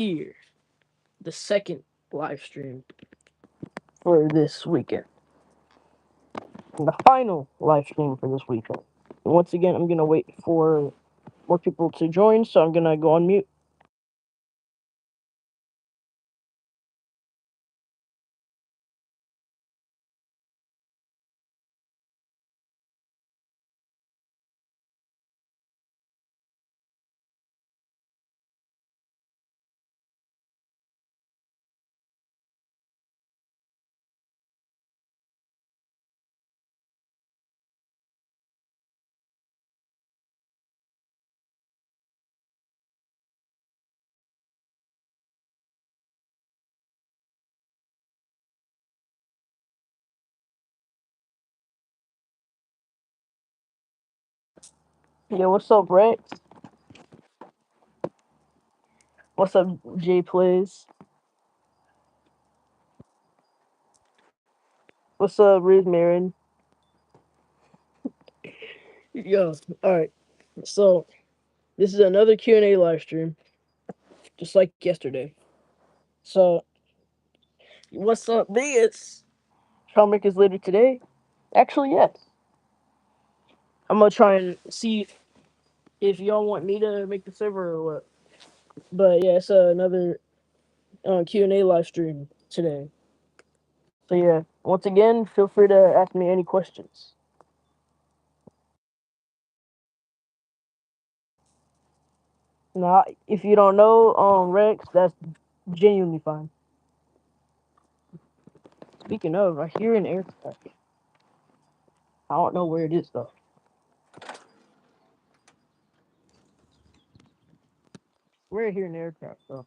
here, the second live stream for this weekend, the final live stream for this weekend. And once again, I'm gonna wait for more people to join, so I'm gonna go on mute. Yeah, what's up, Rex? What's up, Jay Plays? What's up, Riz Marin? Yo, all right. So this is another Q&A live stream, just like yesterday. So what's up, this? Trollmaker is later today. Actually, yes. I'm gonna try and see if y'all want me to make the server or what. But yeah, it's another Q&A live stream today. So yeah, once again, feel free to ask me any questions. Now, if you don't know, Rex, that's genuinely fine. Speaking of, I hear an aircraft. I don't know where it is though. Where I hear an aircraft though.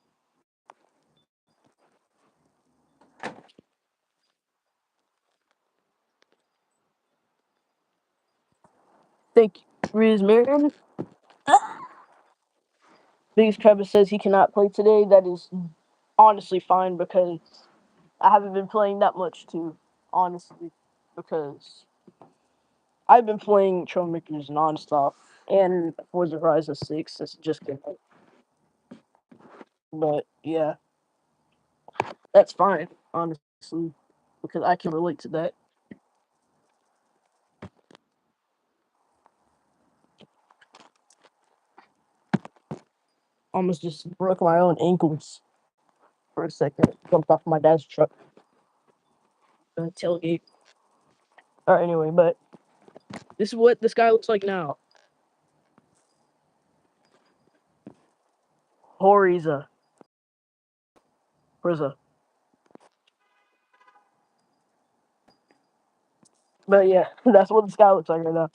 Thank you, Riz Marion. Biggest Travis says he cannot play today. That is honestly fine because I haven't been playing that much too. Honestly, because I've been playing Trollmakers nonstop and Forza Horizon 6. It's just good. But yeah, that's fine, honestly, because I can relate to that. Almost just broke my own ankles for a second. Jumped off my dad's truck, tailgate. All right, anyway, but this is what this guy looks like now. Horiza. Horiza. But yeah, that's what this guy looks like right now.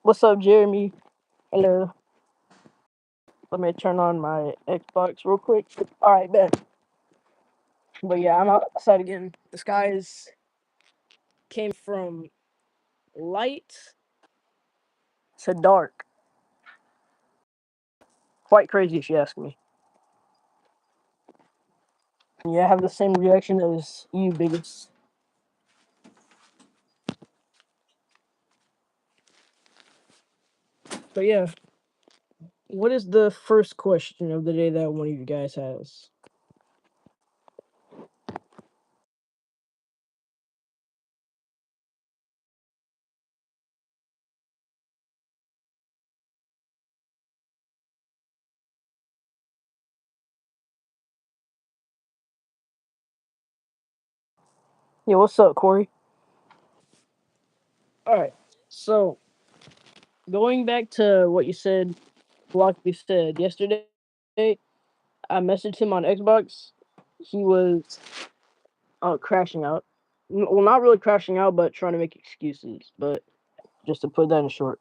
What's up, Jeremy? Hello. Let me turn on my Xbox real quick. All right, man. But yeah, I'm outside again. The skies came from light to dark. Quite crazy if you ask me. Yeah, I have the same reaction as you, biggest. But yeah, what is the first question of the day that one of you guys has? Yeah, what's up, Corey? All right, so going back to what you said, Blocky said yesterday, I messaged him on Xbox. He was crashing out. Well, not really crashing out, but trying to make excuses. But just to put that in short.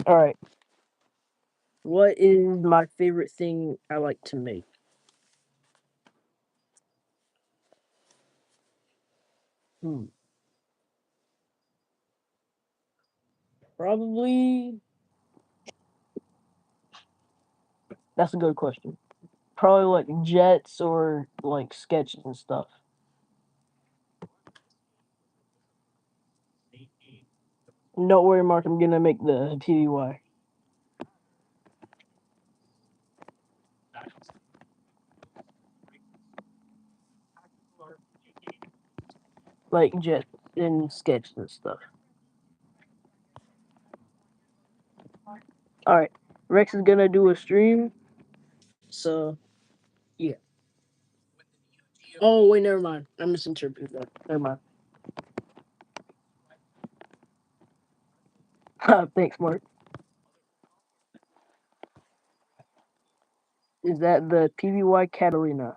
All right. What is my favorite thing I like to make? Hmm. Probably. That's a good question. Probably like jets or like sketches and stuff. Don't worry, Mark. I'm gonna make the PBY. Like jets and sketches and stuff. All right. Rex is gonna do a stream. So yeah. Oh wait, never mind. I misinterpreted that. Never mind. Thanks, Mark. Is that the PBY Catalina?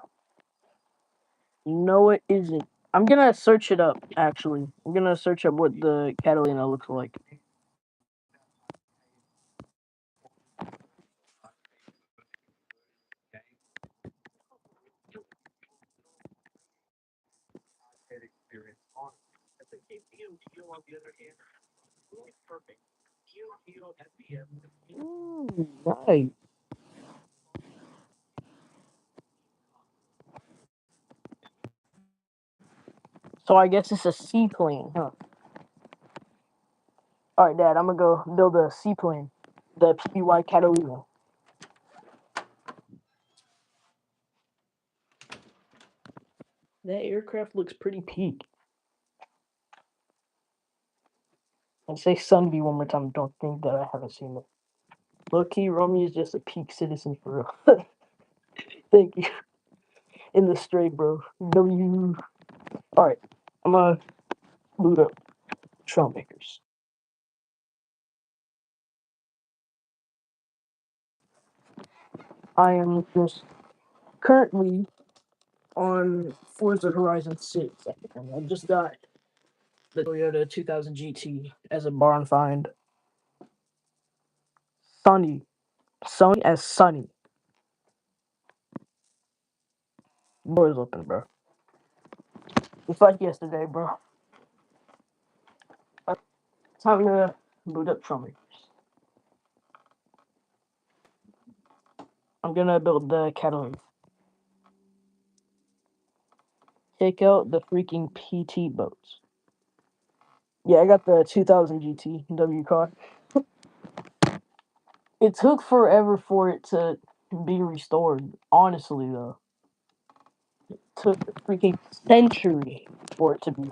No, it isn't. I'm gonna search it up. Actually, I'm gonna search up what the Catalina looks like. Nice. So I guess it's a seaplane, huh? All right, Dad. I'm gonna go build a seaplane, the PBY Catalina. That aircraft looks pretty peak. And say Sunbee one more time. Don't think that I haven't seen it. Low key, Romey is just a peak citizen for real. Thank you. In the straight, bro. W. All right, I'm gonna boot up Trailmakers. I am just currently on Forza Horizon 6. I just got the Toyota 2000 GT as a barn find. Sunny. Sunny as sunny. Doors open, bro. It's like yesterday, bro. Time to boot up Trailmakers. I'm gonna build the Catalan. Take out the freaking PT boats. Yeah, I got the 2000 GT W car. It took forever for it to be restored. Honestly, though, it took a freaking century for it to be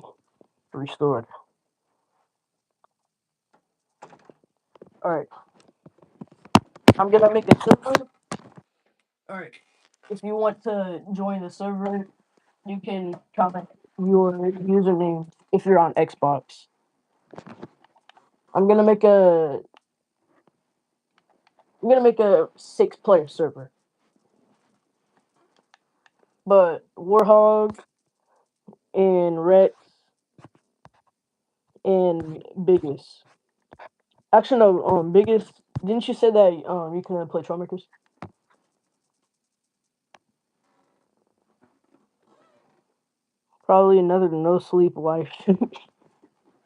restored. All right, I'm gonna make a server. All right, if you want to join the server, you can comment your username if you're on Xbox. I'm gonna make a I'm gonna make a 6-player server, but Warhog and Rex and Biggest. Actually, no. Biggest. Didn't you say that you can play Trollmakers? Probably another no sleep life,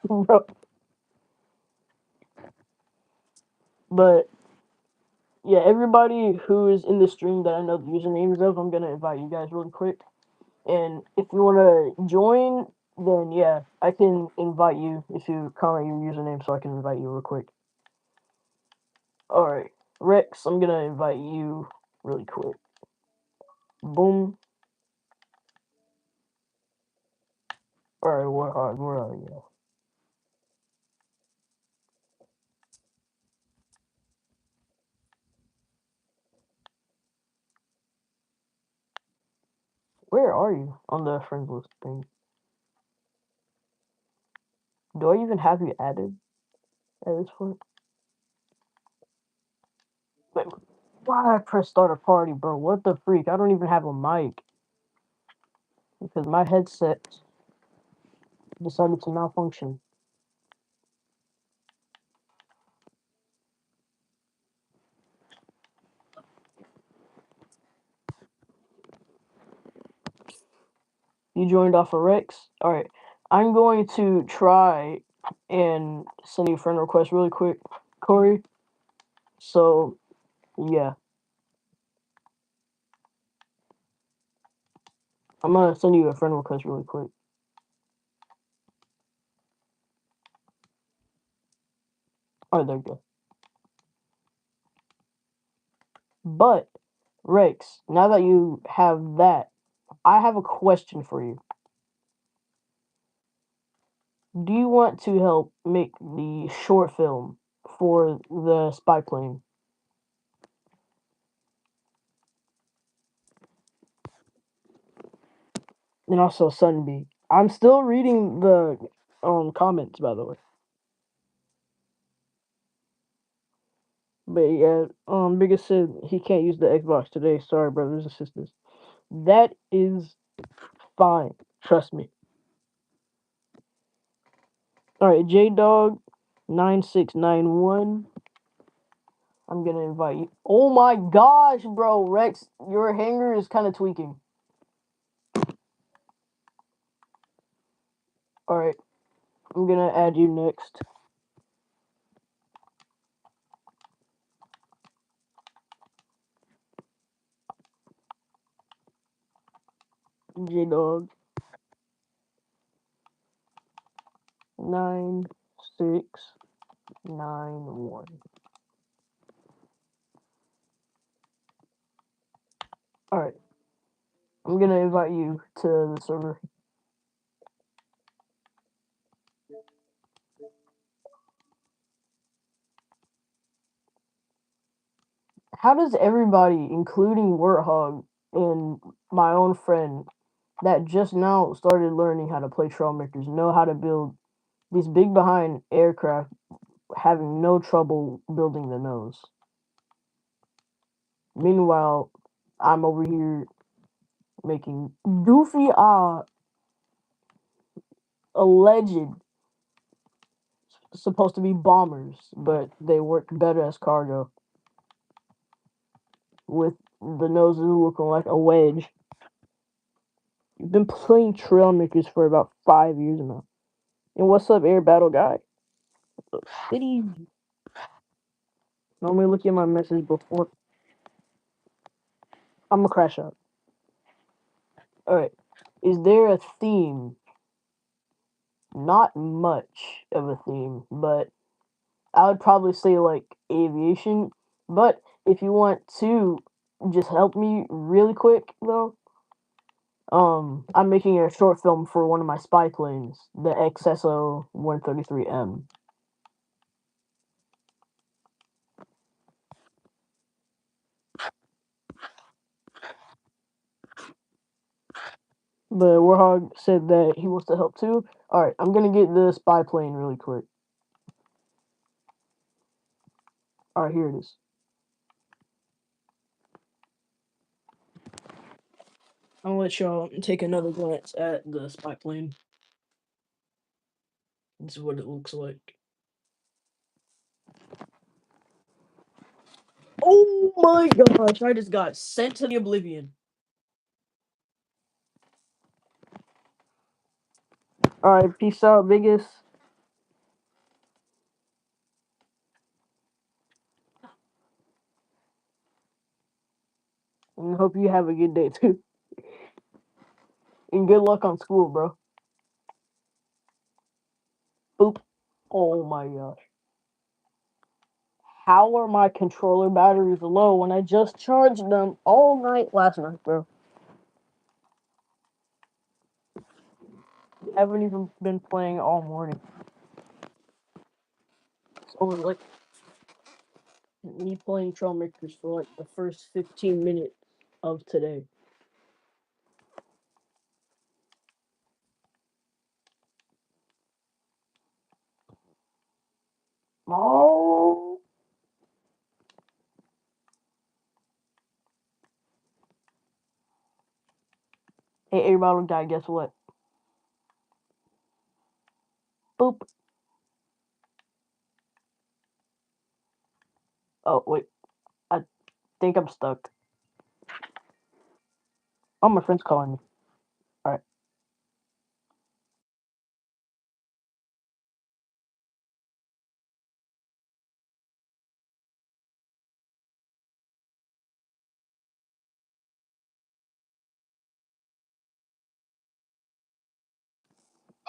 bro. But yeah, everybody who is in the stream that I know the usernames of, I'm gonna invite you guys really quick. And if you wanna join, then yeah, I can invite you if you comment your username, so I can invite you real quick. All right, Rex, I'm gonna invite you really quick. Boom. All right, where are you? Where are you on the friends list thing? Do I even have you added at this point? Wait, why did I press start a party, bro? What the freak? I don't even have a mic because my headset decided to malfunction. You joined off of Rex? Alright. I'm going to try and send you a friend request really quick, Corey. So yeah, I'm gonna send you a friend request really quick. Oh, there you go. But Rex, now that you have that, I have a question for you. Do you want to help make the short film for the spy plane? And also Sunbee. I'm still reading the comments, by the way. But yeah, Biggest said he can't use the Xbox today. Sorry, brothers and sisters. That is fine. Trust me. Alright, J Dog 9691. I'm gonna invite you. Oh my gosh, bro, Rex, your hanger is kind of tweaking. Alright, I'm gonna add you next. J Dog 9691. Alright, I'm gonna invite you to the server. How does everybody, including Warthog and my own friend that just now started learning how to play Trailmakers, know how to build these big behind aircraft, having no trouble building the nose? Meanwhile, I'm over here making goofy, alleged, supposed to be bombers, but they work better as cargo, with the noses looking like a wedge. You've been playing Trailmakers for about 5 years now. And what's up, Air Battle Guy? City. Let me look at my message before. I'm gonna crash out. Alright. Is there a theme? Not much of a theme, but I would probably say like aviation. But if you want to just help me really quick though, I'm making a short film for one of my spy planes, the XSO 133M. The Warhog said that he wants to help too. Alright, I'm gonna get the spy plane really quick. Alright, here it is. I'm gonna let y'all take another glance at the spy plane. This is what it looks like. Oh my gosh, I just got sent to the oblivion. Alright, peace out, Biggest. And hope you have a good day too. And good luck on school, bro. Boop. Oh my gosh. How are my controller batteries low when I just charged them all night last night, bro? I haven't even been playing all morning. It's only like me playing Trailmakers for like the first 15 minutes of today. Oh. Hey, everybody guy, guess what? Boop. Oh, wait. I think I'm stuck. Oh, my friend's calling me. Alright.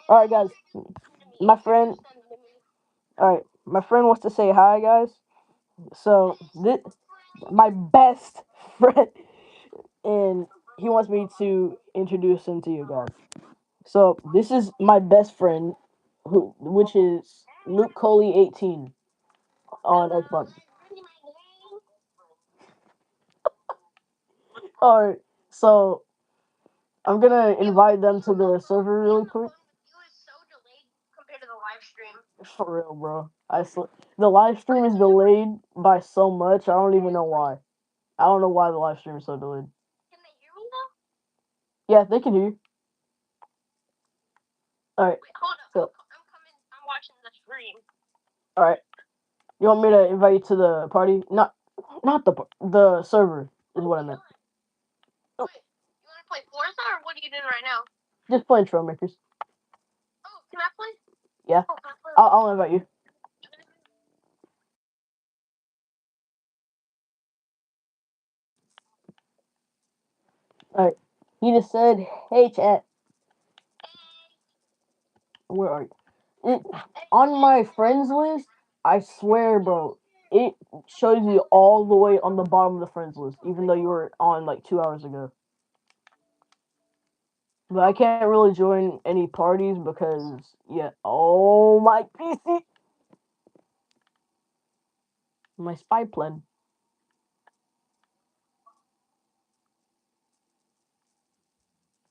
All right, guys. My friend. All right, my friend wants to say hi, guys. So this my best friend, and he wants me to introduce him to you guys. So this is my best friend, which is Luke Coley 18 on Xbox. All right, so I'm gonna invite them to the server really quick. For real, bro. The live stream is delayed by so much. I don't even know why. I don't know why the live stream is so delayed. Yeah, they can hear you. All right. So, all right. You want me to invite you to the party? Not the server is what I meant. Oh. Just playing Trailmakers. Yeah. I'll invite you. All right. He just said, "Hey, chat. Where are you?" On my friends list, I swear, bro, it shows you all the way on the bottom of the friends list, even though you were on like 2 hours ago. But I can't really join any parties because, yeah. Oh, my PC. My spy plan.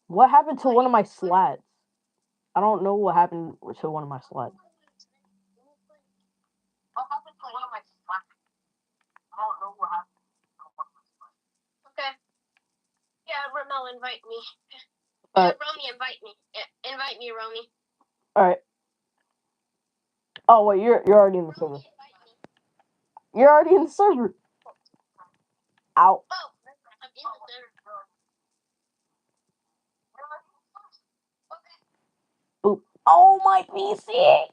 What happened to one of my slats? I don't know what happened to one of my slats. All right. Oh wait, you're already in the server. You're already in the server. Out. Boop. Oh my PC.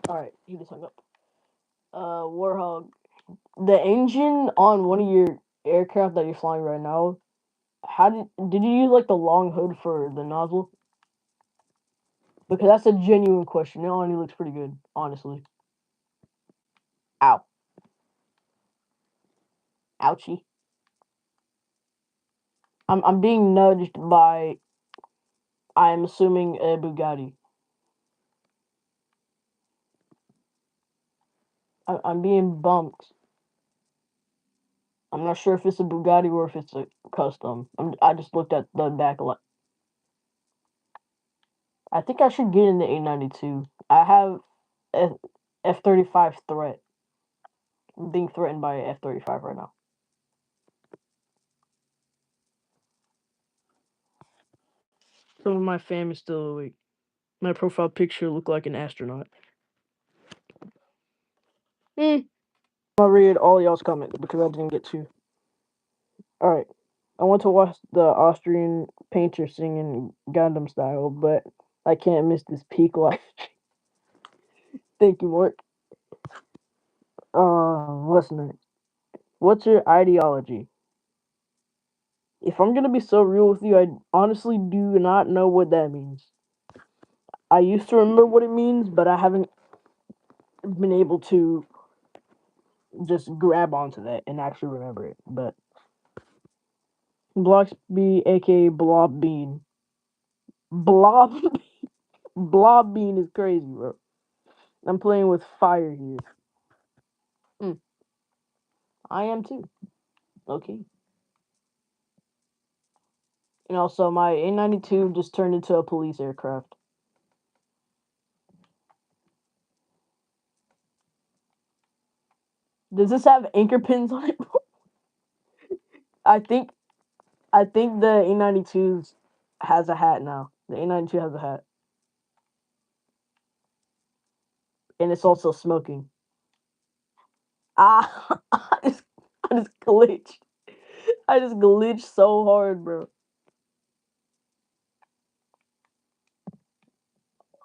All right, he just hung up. Warhog. The engine on one of your aircraft that you're flying right now. How did you use like the long hood for the nozzle? Because that's a genuine question. It only looks pretty good, honestly. Ow. Ouchie. I'm being nudged by, I'm assuming, a Bugatti. I'm being bumped. I'm not sure if it's a Bugatti or if it's a custom. I just looked at the back. I think I should get in the A92. I have F-35 threat. I'm being threatened by a F-35 right now. Some of my fam is still awake. My profile picture looked like an astronaut. I'll read all y'all's comments because I didn't get to. Alright. I want to watch the Austrian painter singing Gundam style, but I can't miss this peak life. Thank you, Mark. What's next? What's your ideology? If I'm gonna be so real with you, I honestly do not know what that means. I used to remember what it means, but I haven't been able to just grab onto that and actually remember it. But Bloxby, aka Blob Bean. Blob Blob Bean is crazy, bro. I'm playing with fire here. I am too. Okay. And also, my A92 just turned into a police aircraft. Does this have anchor pins on it? I think I think the A92 has a hat now. The A92 has a hat. And it's also smoking. Ah, I just glitched. I just glitched so hard, bro.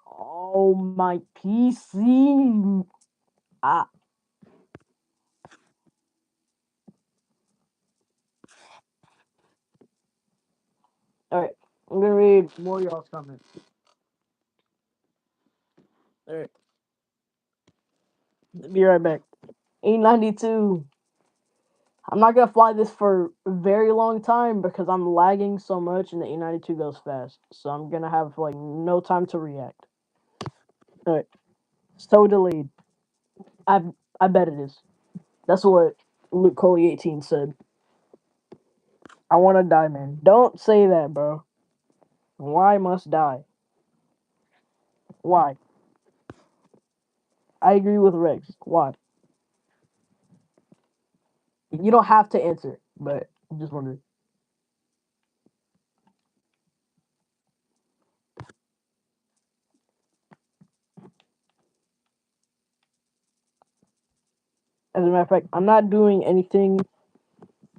Oh, my PC. Ah, I'm gonna read more of y'all's comments. Alright. Be right back. 892. I'm not gonna fly this for a very long time because I'm lagging so much and the A92 goes fast. So I'm gonna have like no time to react. Alright. So delayed. I bet it is. That's what Luke Coley 18 said. I wanna die, man. Don't say that, bro. Why must die? Why? I agree with Rex. Why? You don't have to answer, but I just wondering. As a matter of fact, I'm not doing anything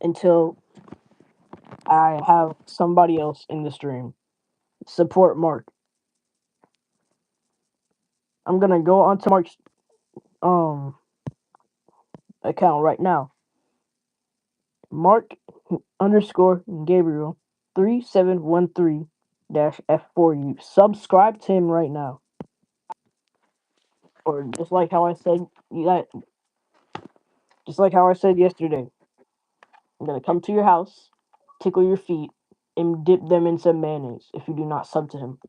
until I have somebody else in the stream support Mark. I'm gonna go onto Mark's um account right now. Mark underscore Gabriel 3713 F4U. Subscribe to him right now. Or just like how I said just like how I said yesterday. I'm gonna come to your house, tickle your feet, and dip them in some mayonnaise if you do not sub to him.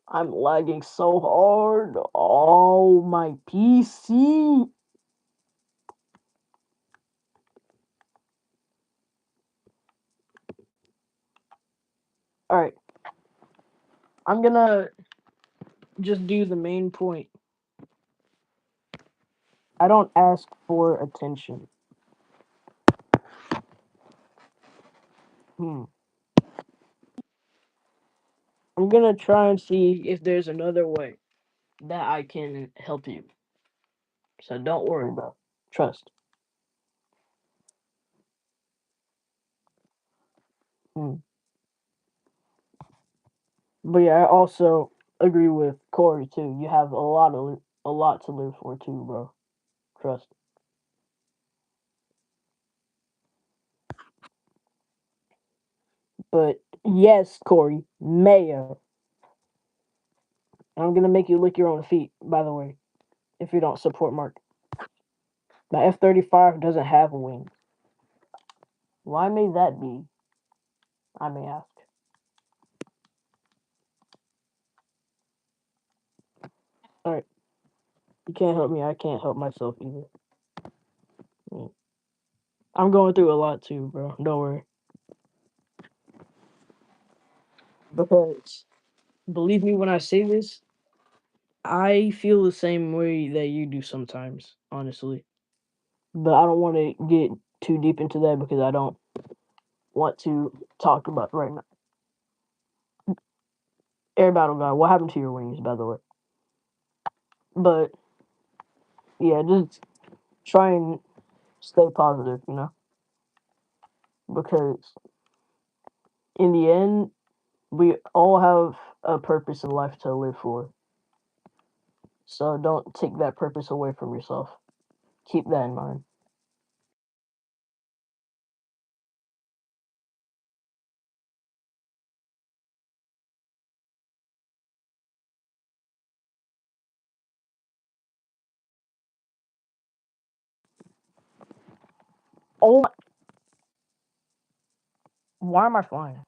I'm lagging so hard. Oh, my PC. All right. I'm gonna just do the main point. I don't ask for attention. I'm gonna try and see if there's another way that I can help you. So don't worry about it. Trust. Hmm. But yeah, I also agree with Corey too. You have a lot to live for too, bro. Trust. But yes, Corey, Mayo. I'm gonna make you lick your own feet, by the way, if you don't support Mark. My F-35 doesn't have wings. Why may that be? I may ask. Alright. You can't help me, I can't help myself either. Yeah. I'm going through a lot too, bro. Don't worry. Because believe me when I say this, I feel the same way that you do sometimes, honestly. But I don't want to get too deep into that because I don't want to talk about right now. Air Battle Guy, what happened to your wings, by the way? But yeah, just try and stay positive, you know? Because in the end, we all have a purpose in life to live for. So don't take that purpose away from yourself. Keep that in mind. Oh, why am I flying?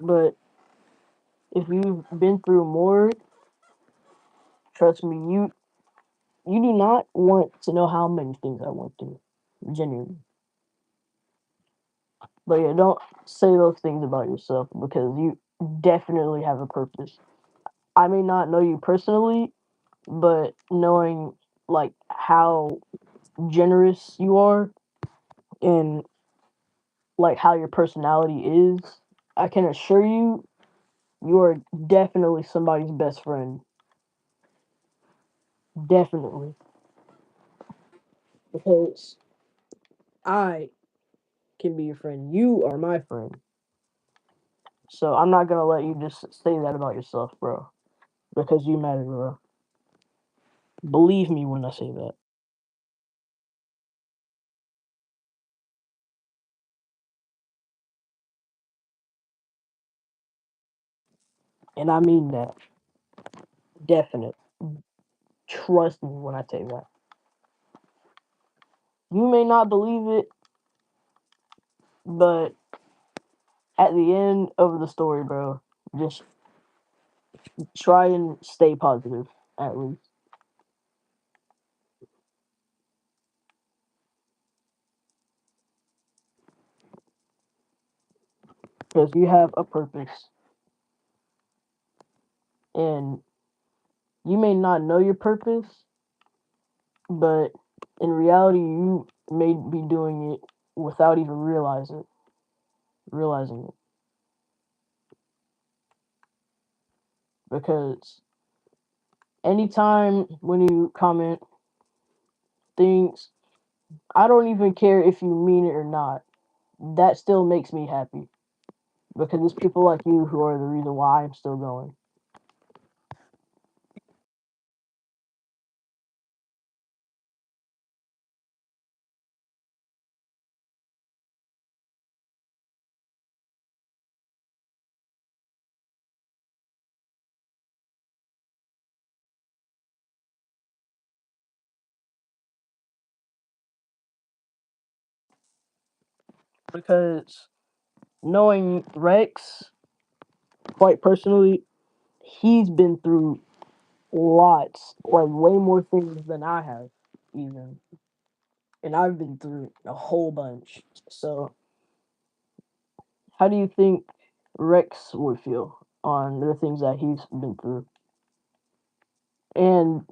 But if you've been through more, trust me, you do not want to know how many things I went through. Genuinely. But yeah, don't say those things about yourself because you definitely have a purpose. I may not know you personally, but knowing like how generous you are and like how your personality is, I can assure you you are definitely somebody's best friend. Definitely. Because I can be your friend. You are my friend. So I'm not gonna let you just say that about yourself, bro. Because you matter, bro. Believe me when I say that. And I mean that. Definite. Trust me when I say that. You may not believe it, but at the end of the story, bro, just try and stay positive, at least. Because you have a purpose, and you may not know your purpose, but in reality, you may be doing it without even realizing it. Because anytime when you comment things, I don't even care if you mean it or not. That still makes me happy because it's people like you who are the reason why I'm still going. Because knowing Rex quite personally, he's been through lots, like way more things than I have, even. And I've been through a whole bunch. So, how do you think Rex would feel on the things that he's been through? And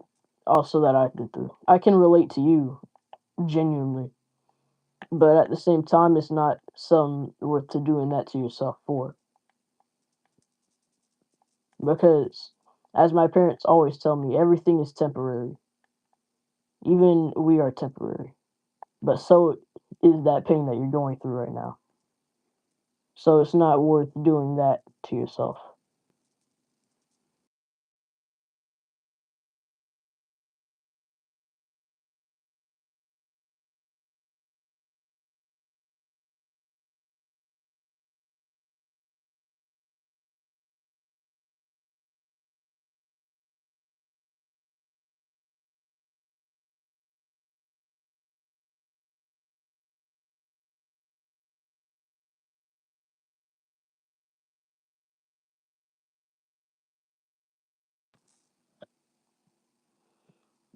also that I've been through. I can relate to you, genuinely. But at the same time, it's not some worth to doing that to yourself for. Because, as my parents always tell me, everything is temporary. Even we are temporary. But so is that pain that you're going through right now. So it's not worth doing that to yourself.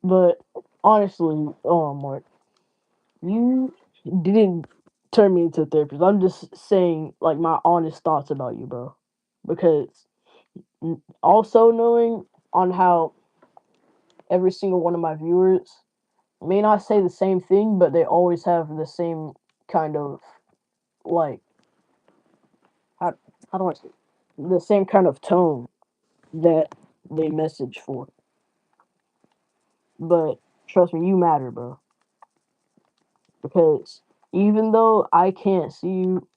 But honestly, oh Mark, you didn't turn me into a therapist. I'm just saying like my honest thoughts about you, bro. Because also knowing on how every single one of my viewers may not say the same thing, but they always have the same kind of like how how do I say the same kind of tone that they message for. But trust me, you matter, bro. Because even though I can't see you,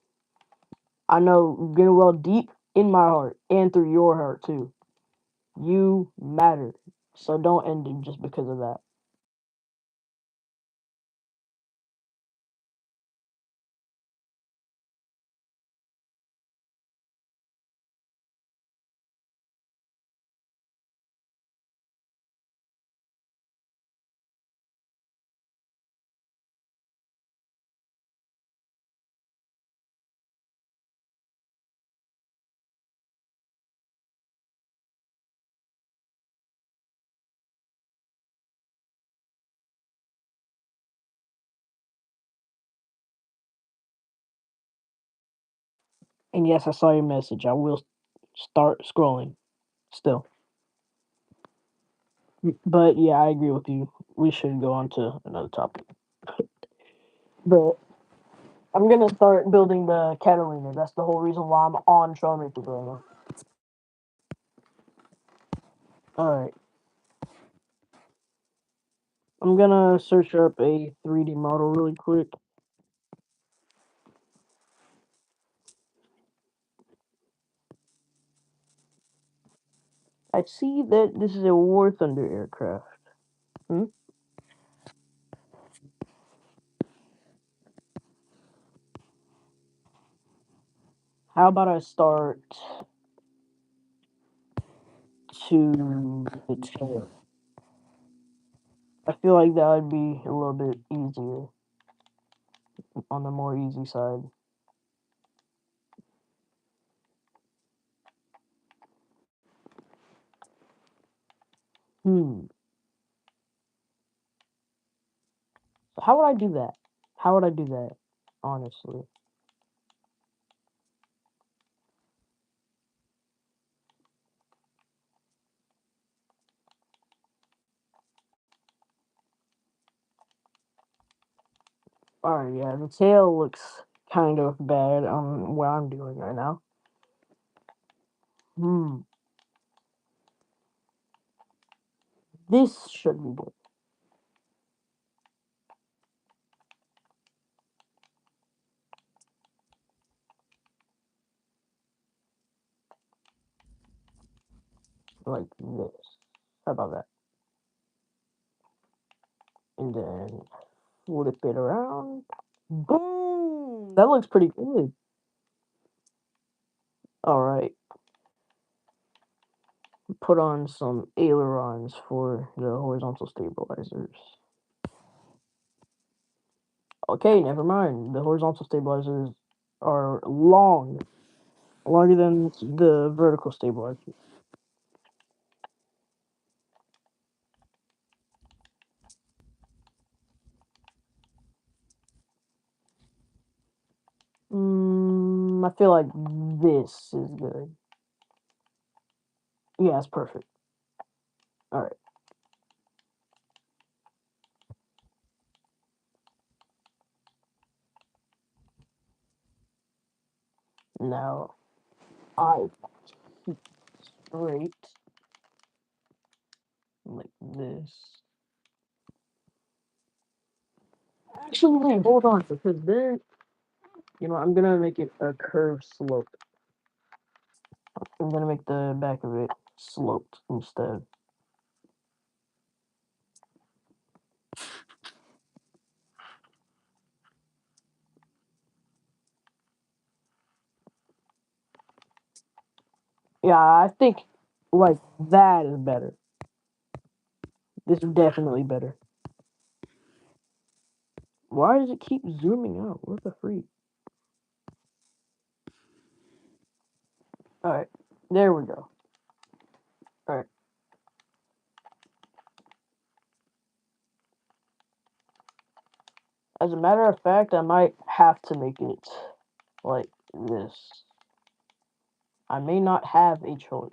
I know good and well deep in my heart and through your heart too. You matter. So don't end it just because of that. And yes, I saw your message. I will start scrolling still. But yeah, I agree with you. We should go on to another topic. But I'm gonna start building the Catalina. That's the whole reason why I'm on Charmander right now. Alright. I'm gonna search up a 3D model really quick. I see that this is a War Thunder aircraft. Hmm? How about I start to the tail? I feel like that would be a little bit easier, on the more easy side. Hmm. So how would I do that? How would I do that? Honestly. Alright, yeah, the tail looks kind of bad on what I'm doing right now. Hmm. This should be good. Like this. How about that? And then flip it around. Boom! That looks pretty good. Alright. Put on some ailerons for the horizontal stabilizers. Okay, never mind. The horizontal stabilizers are longer than the vertical stabilizers. I feel like this is good. Yeah, it's perfect. Alright. Now I keep straight like this. Actually, wait, hold on, because then, I'm gonna make it a curved slope. I'm gonna make the back of it sloped instead. Yeah, I think like that is better. This is definitely better. Why does it keep zooming out? What the freak? Alright, there we go. Alright. As a matter of fact, I might have to make it like this. I may not have a choice.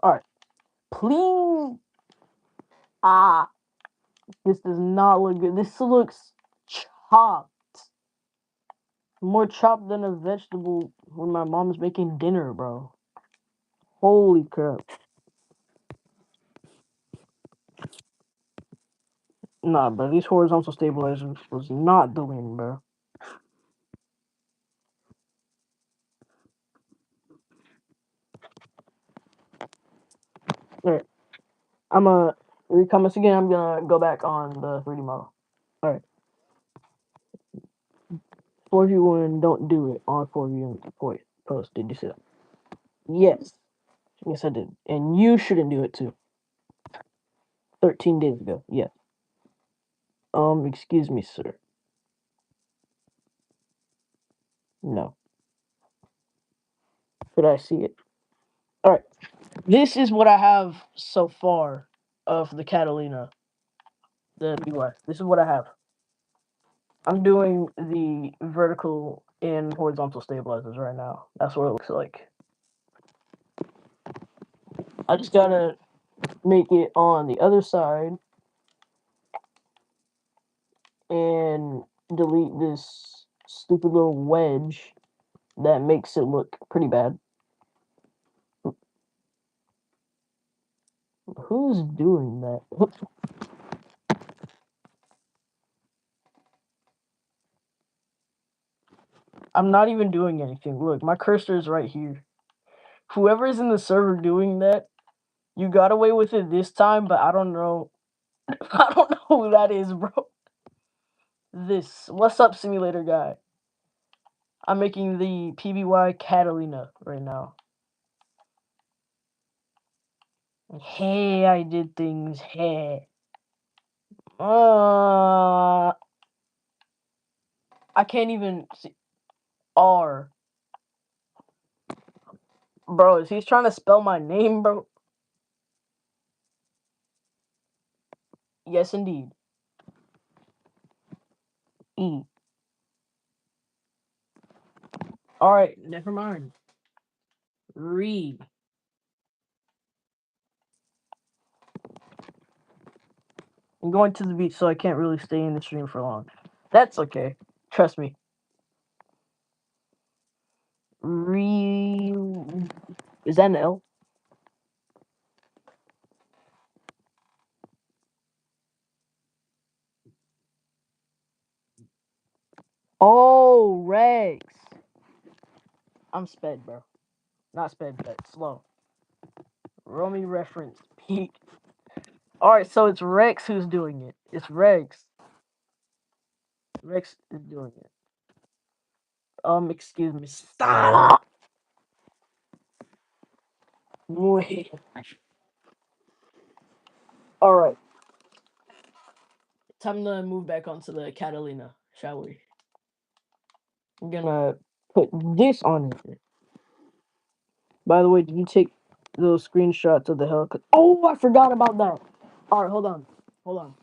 Alright. Please. Ah, this does not look good. This looks chopped. More chopped than a vegetable when my mom's making dinner, bro. Holy crap. Nah, bro, these horizontal stabilizers was not the win, bro. Alright, I'm gonna recommence again. I'm gonna go back on the 3D model. Alright. 4v1, don't do it on 4v1 post. Did you see that? Yes. Yes, I did. And you shouldn't do it too. 13 days ago. Yes. Excuse me, sir. No. Could I see it? Alright. This is what I have so far of the Catalina, the UI. This is what I have. I'm doing the vertical and horizontal stabilizers right now. That's what it looks like. I just gotta make it on the other side and delete this stupid little wedge that makes it look pretty bad. Who's doing that? I'm not even doing anything. Look, my cursor is right here. Whoever is in the server doing that, you got away with it this time, but I don't know. I don't know who that is, bro. This. What's up, simulator guy? I'm making the PBY Catalina right now. Hey, I did things. Hey. I can't even see. R. Bro, is he trying to spell my name, bro? Yes, indeed. E. Alright, never mind. Re. I'm going to the beach, so I can't really stay in the stream for long. That's okay. Trust me. Re. Is that an L? Oh, Rex. I'm sped, bro. Not sped, but slow. Romey reference. Pete. Alright, so it's Rex who's doing it. It's Rex. Rex is doing it. Excuse me. Stop! Wait. Alright. Time to move back onto the Catalina, shall we? I'm gonna put this on it. By the way, did you take those screenshots of the helicopter? Oh, I forgot about that. Alright, hold on. Hold on.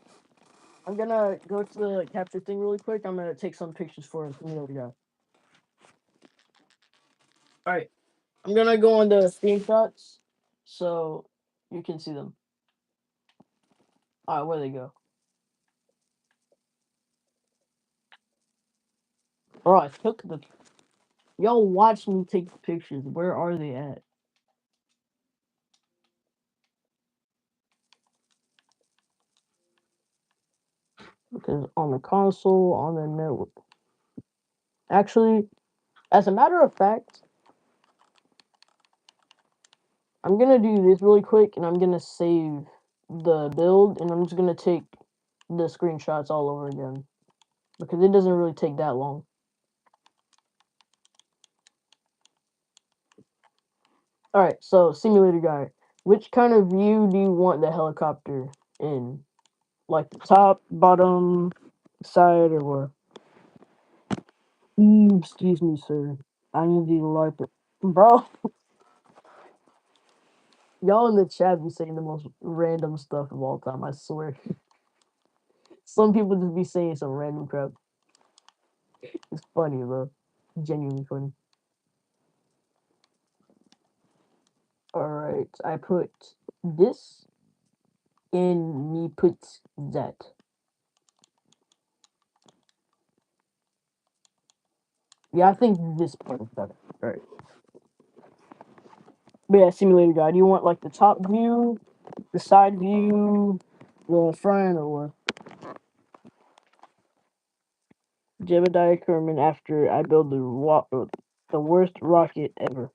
I'm gonna go to the capture thing really quick. I'm gonna take some pictures for him from the other guy. Alright. I'm gonna go on the screenshots so you can see them. Alright, where they go? Bro, I took the. Y'all watch me take the pictures. Where are they at? Because on the console, on the network. Actually, as a matter of fact, I'm gonna do this really quick and I'm gonna save the build and I'm just gonna take the screenshots all over again. Because it doesn't really take that long. Alright, so simulator guy. Which kind of view do you want the helicopter in? Like the top, bottom, side, or what? Excuse me, sir. I need the light. Bro, y'all in the chat be saying the most random stuff of all time, I swear. Some people just be saying some random crap. It's funny, though. Genuinely funny. Alright, I put this and me put that. Yeah, I think this part is better. Alright. But yeah, simulator guy, do you want like the top view, the side view, the front, or what? Jebediah Kerman after I build the worst rocket ever.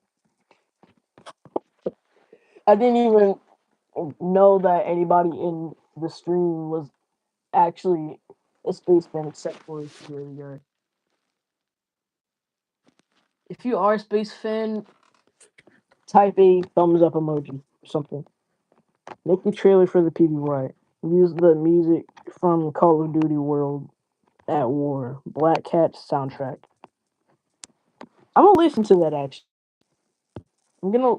I didn't even know that anybody in the stream was actually a space fan except for the guy. If you are a space fan, type a thumbs up emoji or something. Make the trailer for the PBY. Use the music from Call of Duty World at War. Black Cat soundtrack. I'm gonna listen to that actually. I'm gonna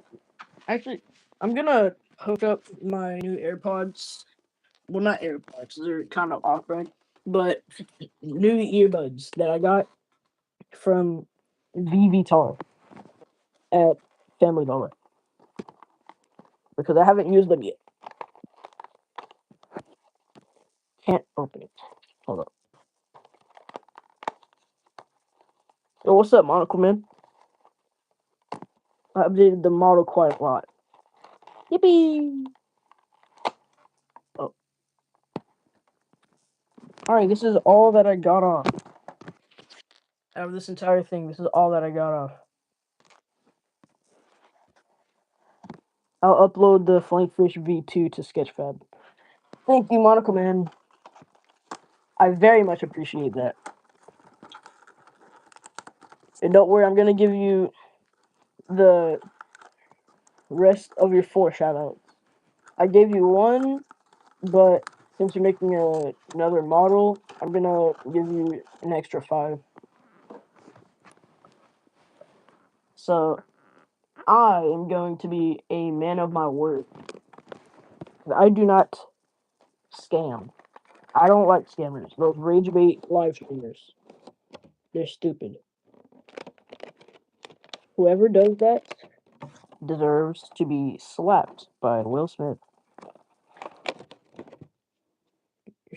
actually I'm gonna hook up my new AirPods. Well, not AirPods, they're kind of off brand, but new earbuds that I got from VVTAR at Family Dollar because I haven't used them yet. Can't open it. Hold up. Yo, what's up, Monocle Man? I updated the model quite a lot. Yippee! Oh. Alright, this is all that I got on. Out of this entire thing, this is all that I got off. I'll upload the Flankfish V2 to Sketchfab. Thank you, Monica Man. I very much appreciate that. And don't worry, I'm gonna give you the rest of your 4 shoutouts. I gave you 1, but since you're making another model, I'm gonna give you an extra 5. So I am going to be a man of my word. I do not scam. I don't like scammers. Those rage bait live streamers. They're stupid. Whoever does that deserves to be slapped by Will Smith.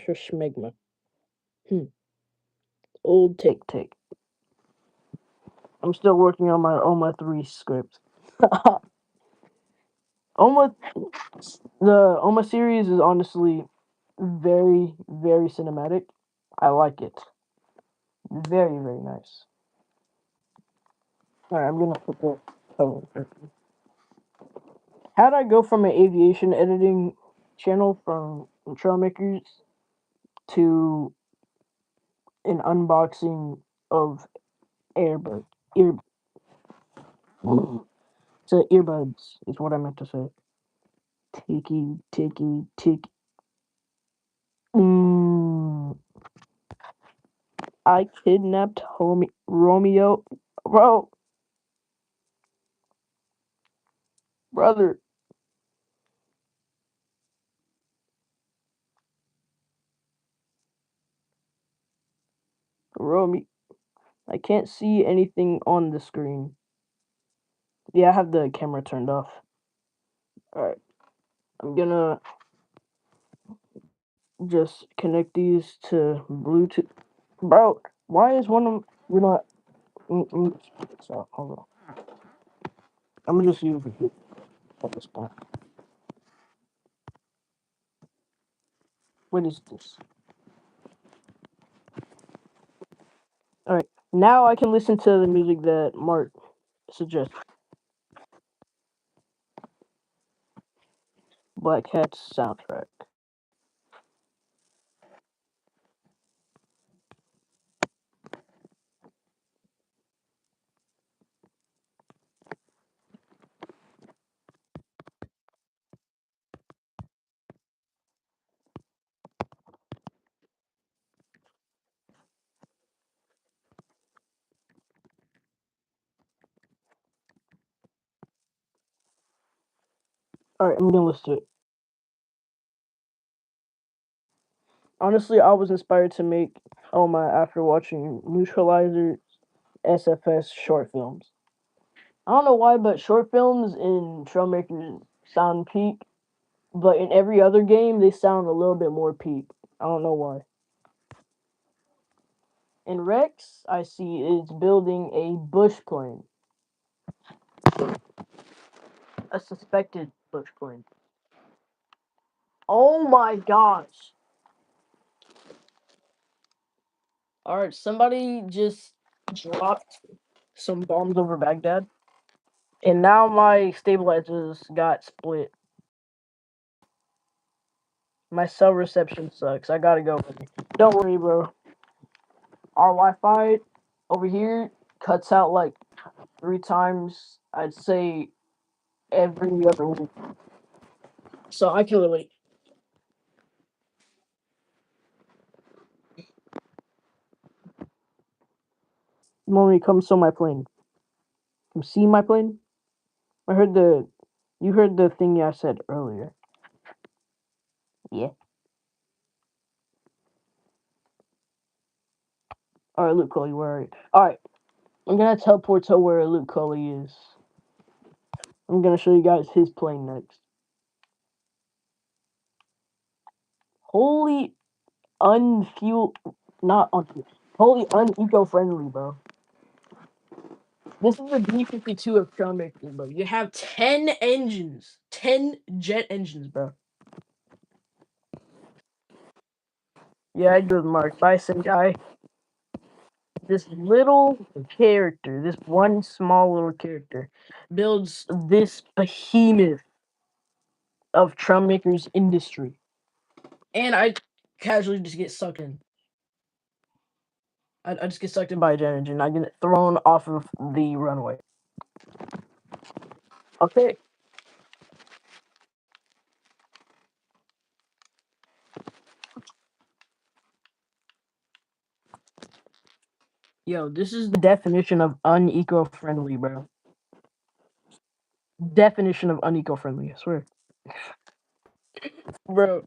For schmegma. Old take. I'm still working on my Oma 3 script. Oma, the Oma series is honestly very, very cinematic. I like it. Very, very nice. Alright, I'm gonna put the cover. How'd I go from an aviation editing channel from Trailmakers to an unboxing of earbuds? To earbuds is what I meant to say. Ticky. I kidnapped Romeo. Bro. Brother. Romey. I can't see anything on the screen. Yeah, I have the camera turned off. Alright. I'm gonna just connect these to Bluetooth. Bro, why is one of them... You're not... So, hold on. I'm gonna just use it at this point. What is this? Alright. Now I can listen to the music that Mark suggested. Black Cat's soundtrack. Alright, I'm gonna listen to it. Honestly, I was inspired to make Oma after watching Neutralizer's SFS short films. I don't know why, but short films in Trailmakers sound peak, but in every other game, they sound a little bit more peak. I don't know why. And Rex, I see, is building a bush plane. A suspected bush plane. Oh my gosh. Alright, somebody just dropped some bombs over Baghdad. And now my stabilizers got split. My cell reception sucks. I gotta go. Don't worry, bro. Our Wi-Fi over here cuts out like 3 times, I'd say, every other week. So I can relate. Mommy, come saw my plane. Come see my plane? You heard the thing I said earlier. Yeah. Alright, Luke Coley, where are you? Alright. I'm gonna teleport to where Luke Coley is. I'm gonna show you guys his plane next. Holy unfuel, not unfuel. Holy uneco-friendly, bro. This is the B-52 of Trailmakers, bro. You have 10 engines. 10 jet engines, bro. Yeah, I do with Mark. Bison guy. this little character, this one small little character, builds this behemoth of Trumpmaker's industry. And I casually just get sucked in. I just get sucked in by a jet engine. I get thrown off of the runway. Okay. Yo, this is the definition of uneco-friendly, bro. Definition of uneco-friendly, I swear. Bro,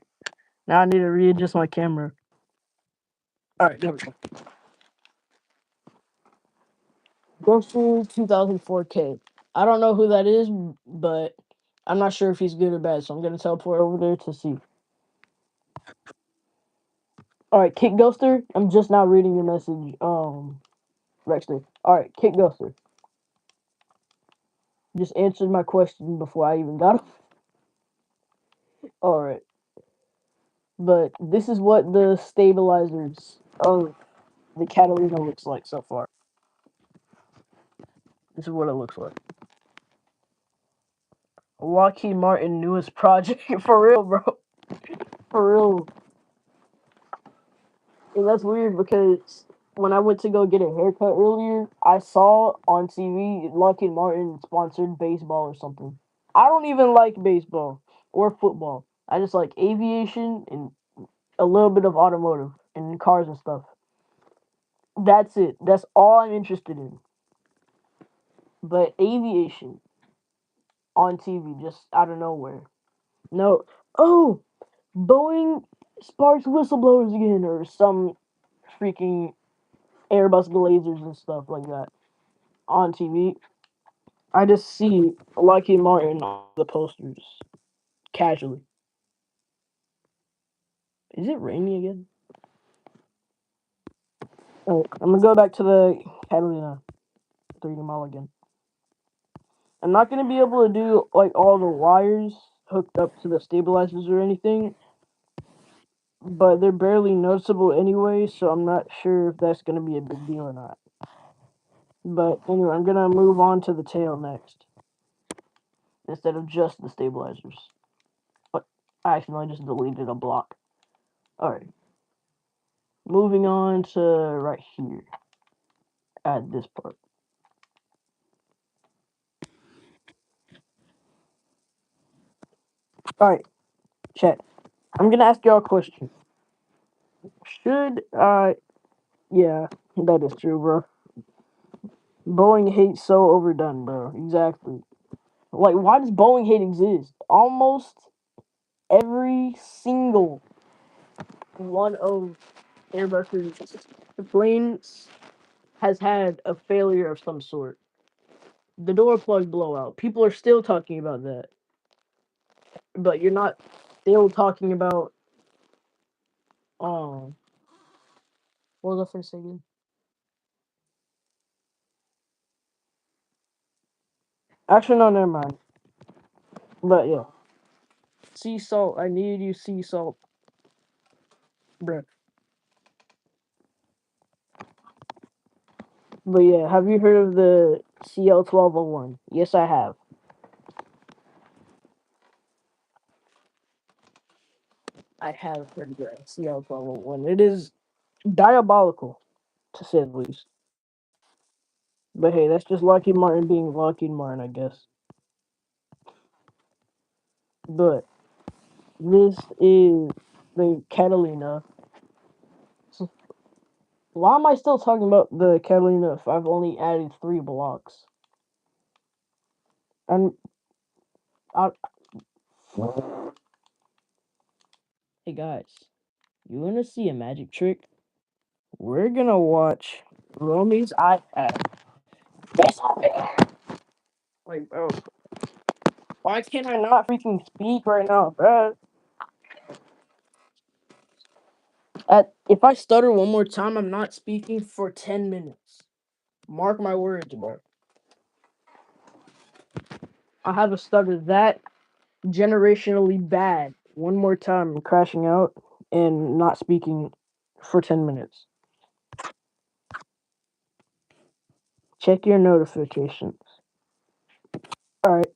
now I need to readjust my camera. Alright, there we go. Ghoster 2004K. I don't know who that is, but I'm not sure if he's good or bad, so I'm gonna teleport over there to see. Alright, Kick Ghoster. I'm just now reading your message, Rexter. Alright, Kick Ghoster. Just answered my question before I even got it. Alright. But this is what the stabilizers of the Catalina looks like so far. This is what it looks like. Lockheed Martin newest project. For real, bro. For real. And that's weird because when I went to go get a haircut earlier, I saw on TV Lockheed Martin sponsored baseball or something. I don't even like baseball or football. I just like aviation and a little bit of automotive and cars and stuff. That's it. That's all I'm interested in. But aviation on TV just out of nowhere. No. Oh, Boeing sparks whistleblowers again or some freaking Airbus Glazers and stuff like that on TV. I just see Lockheed Martin on the posters casually. Is it rainy again? Oh, I'm gonna go back to the Catalina 3D Mall again. I'm not gonna be able to do like all the wires hooked up to the stabilizers or anything, but they're barely noticeable anyway, so I'm not sure if that's gonna be a big deal or not. But anyway, I'm gonna move on to the tail next instead of just the stabilizers. But I accidentally just deleted a block. Alright. Moving on to right here at this part. Alright, chat. I'm gonna ask y'all a question. Should yeah, that is true, bro. Boeing hate so overdone, bro. Exactly. Like, why does Boeing hate exist? Almost every single one of Airbus's planes has had a failure of some sort. The door plug blowout. People are still talking about that. But you're not still talking about um what was I gonna say again? Actually no, never mind. But yeah. Sea salt, I need you sea salt. Bruh. But yeah, have you heard of the CL1201? Yes I have. I have heard of the CL1201. It is diabolical, to say the least. But hey, that's just Lockheed Martin being Lockheed Martin, I guess. But this is the Catalina. So why am I still talking about the Catalina if I've only added 3 blocks? And I, hey guys, you wanna see a magic trick? We're gonna watch Romey's iPad. Like, bro, why can't I not freaking speak right now, bro? If I stutter one more time, I'm not speaking for 10 minutes. Mark my words, bro. I have a stutter that generationally bad. One more time, I'm crashing out and not speaking for 10 minutes. Check your notifications. Alright.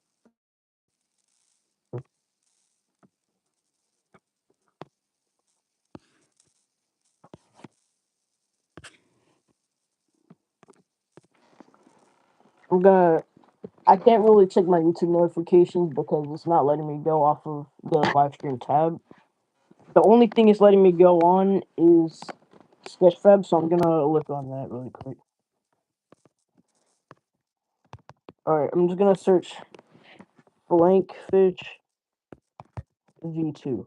I can't really check my YouTube notifications because it's not letting me go off of the live stream tab. The only thing it's letting me go on is Sketchfab, so I'm gonna look on that really quick. Alright, I'm just gonna search Blankfish V2.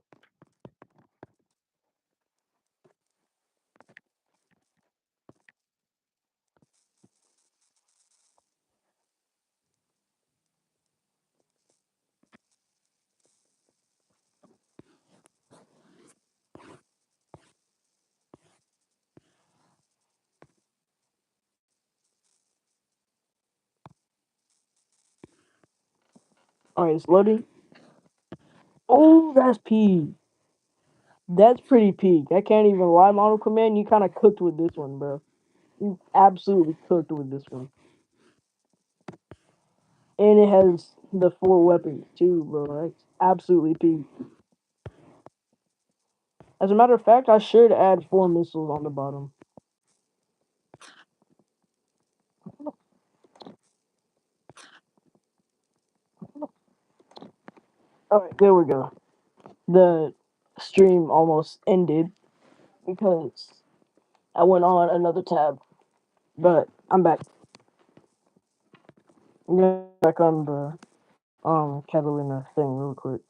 Alright, it's loading. Oh, that's peak. That's pretty peak. I can't even lie, Model Command. You kind of cooked with this one, bro. You absolutely cooked with this one. And it has the 4 weapons too, bro. That's absolutely peak. As a matter of fact, I should add 4 missiles on the bottom. Alright, there we go. The stream almost ended because I went on another tab. But I'm back. I'm gonna back on the Catalina thing real quick.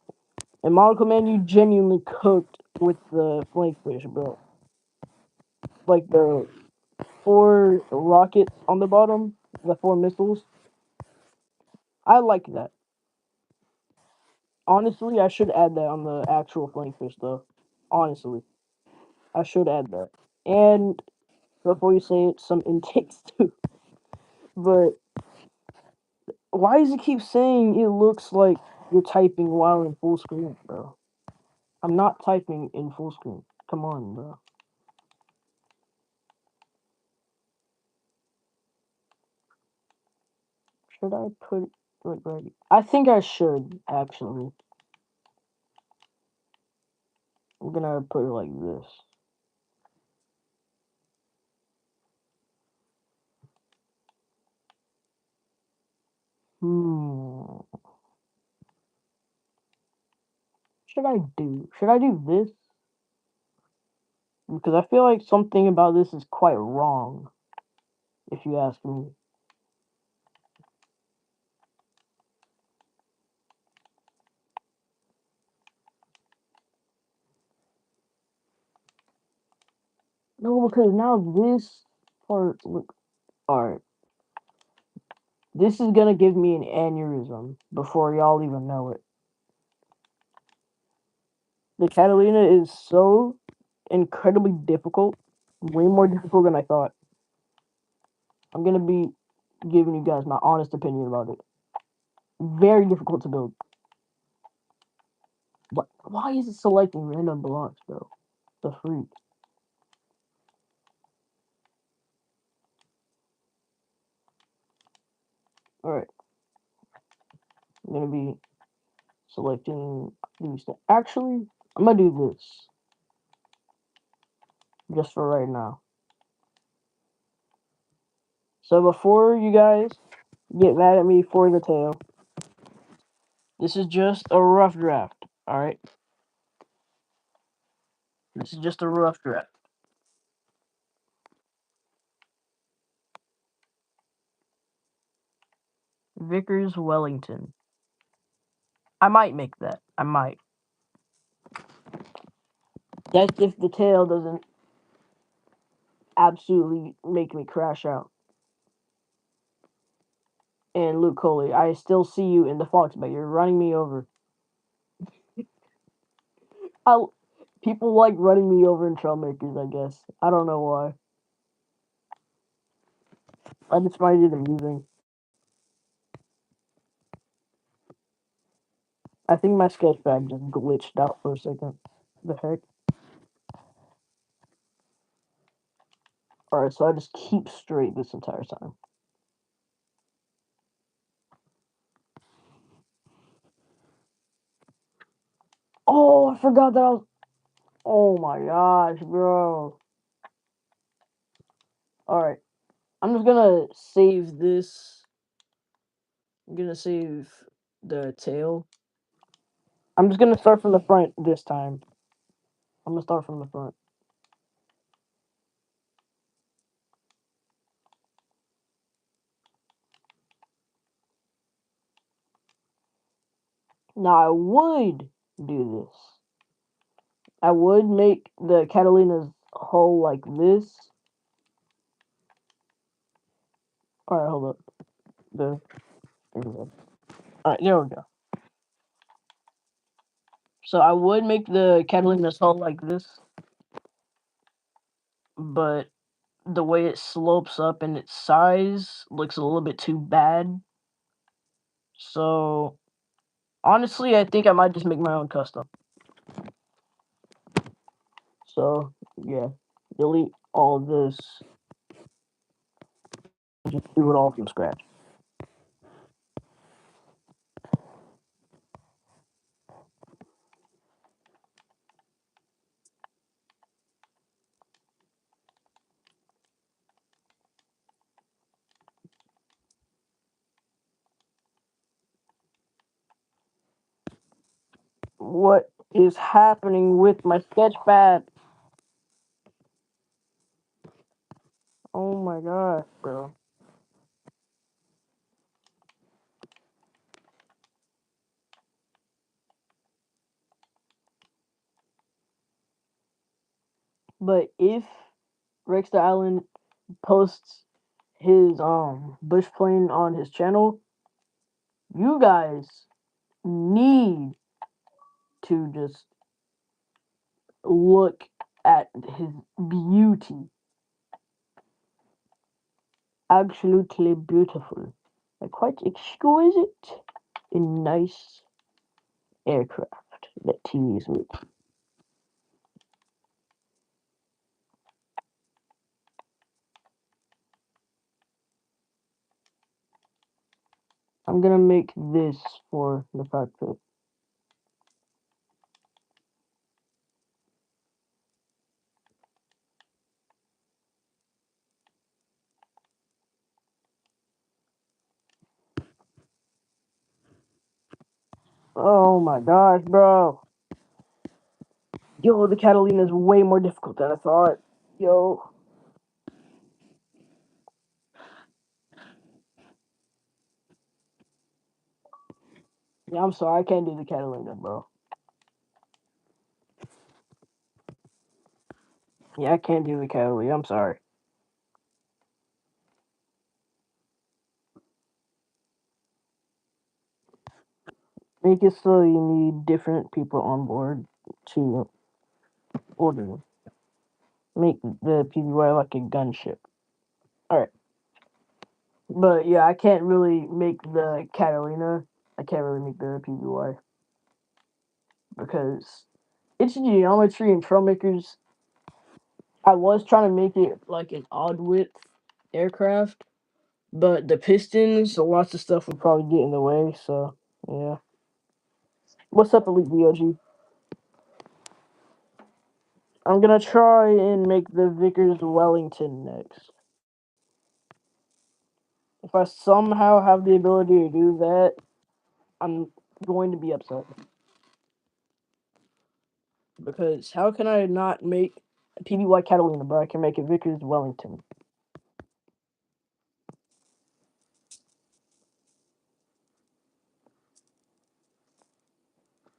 And Model Command, you genuinely cooked with the flankfish, bro. Like the 4 rockets on the bottom, the 4 missiles. I like that. Honestly, I should add that on the actual flankfish, though. Honestly, I should add that. And before you say it, some intakes too. But why does it keep saying it looks like you're typing while in full screen, bro? I'm not typing in full screen. Come on, bro. Should I put it right? I think I should, actually. I'm gonna put it like this. Should I do? Should I do this? Because I feel like something about this is quite wrong, if you ask me. No, because now this part, look, alright. This is gonna give me an aneurysm before y'all even know it. The Catalina is so incredibly difficult, way more difficult than I thought. I'm gonna be giving you guys my honest opinion about it. Very difficult to build. But why is it selecting random blocks, bro? The freak. Alright. I'm gonna be selecting these. Actually, I'm gonna do this. Just for right now. So before you guys get mad at me for the tail, this is just a rough draft, alright? This is just a rough draft. Vickers Wellington. I might make that. I might. That's if the tail doesn't absolutely make me crash out. And Luke Coley, I still see you in the Fox, but you're running me over. People like running me over in Trailmakers, I guess. I don't know why. I just find it amusing. I think my sketch bag just glitched out for a second. The heck? Alright, so I just keep straight this entire time. forgot that I was. Oh my gosh, bro. Alright. I'm just gonna save this. I'm gonna save the tail. I'm just gonna start from the front this time. I'm gonna start from the front. Now I would do this. I would make the Catalina's hull like this. Alright, hold up. There we go. Alright, there we go. So I would make the Catalina's hull like this, but the way it slopes up and its size looks a little bit too bad. So honestly, I think I might just make my own custom. So yeah, delete all this. Just do it all from scratch. What is happening with my sketchpad? Oh my god, bro. But if Rex the Island posts his bush plane on his channel, you guys need to just look at his beauty. Absolutely beautiful. Like quite exquisite and nice aircraft that TVs make. I'm gonna make this for the cockpit. Oh my gosh, bro. Yo, the Catalina is way more difficult than I thought. Yo. Yeah, I'm sorry, I can't do the Catalina, bro. Yeah, I can't do the Catalina. I'm sorry. Make it so you need different people on board to order. Make the PBY like a gunship. Alright. But yeah, I can't really make the Catalina. I can't really make the PBY. Because it's geometry and Trailmakers. I was trying to make it like an odd width aircraft. But the pistons, so lots of stuff would probably get in the way, so yeah. What's up, Elite DOG? I'm gonna try and make the Vickers Wellington next. If I somehow have the ability to do that, I'm going to be upset. Because how can I not make a PBY Catalina, but I can make a Vickers Wellington?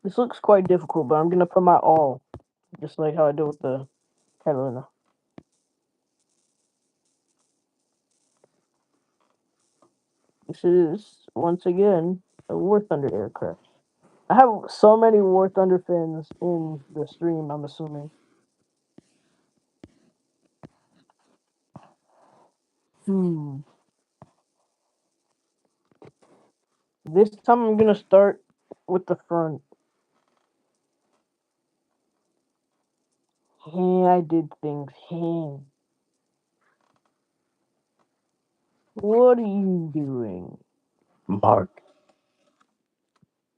This looks quite difficult, but I'm gonna put my all, just like how I did with the Catalina. This is, once again, a War Thunder aircraft. I have so many War Thunder fans in the stream, I'm assuming. Hmm. This time I'm gonna start with the front. Hey, I did things. Hey. What are you doing? Mark.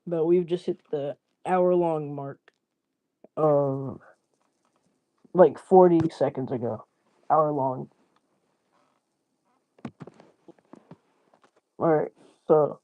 But we've just hit the hour-long mark. um like 40 seconds ago. Hour long. All right. So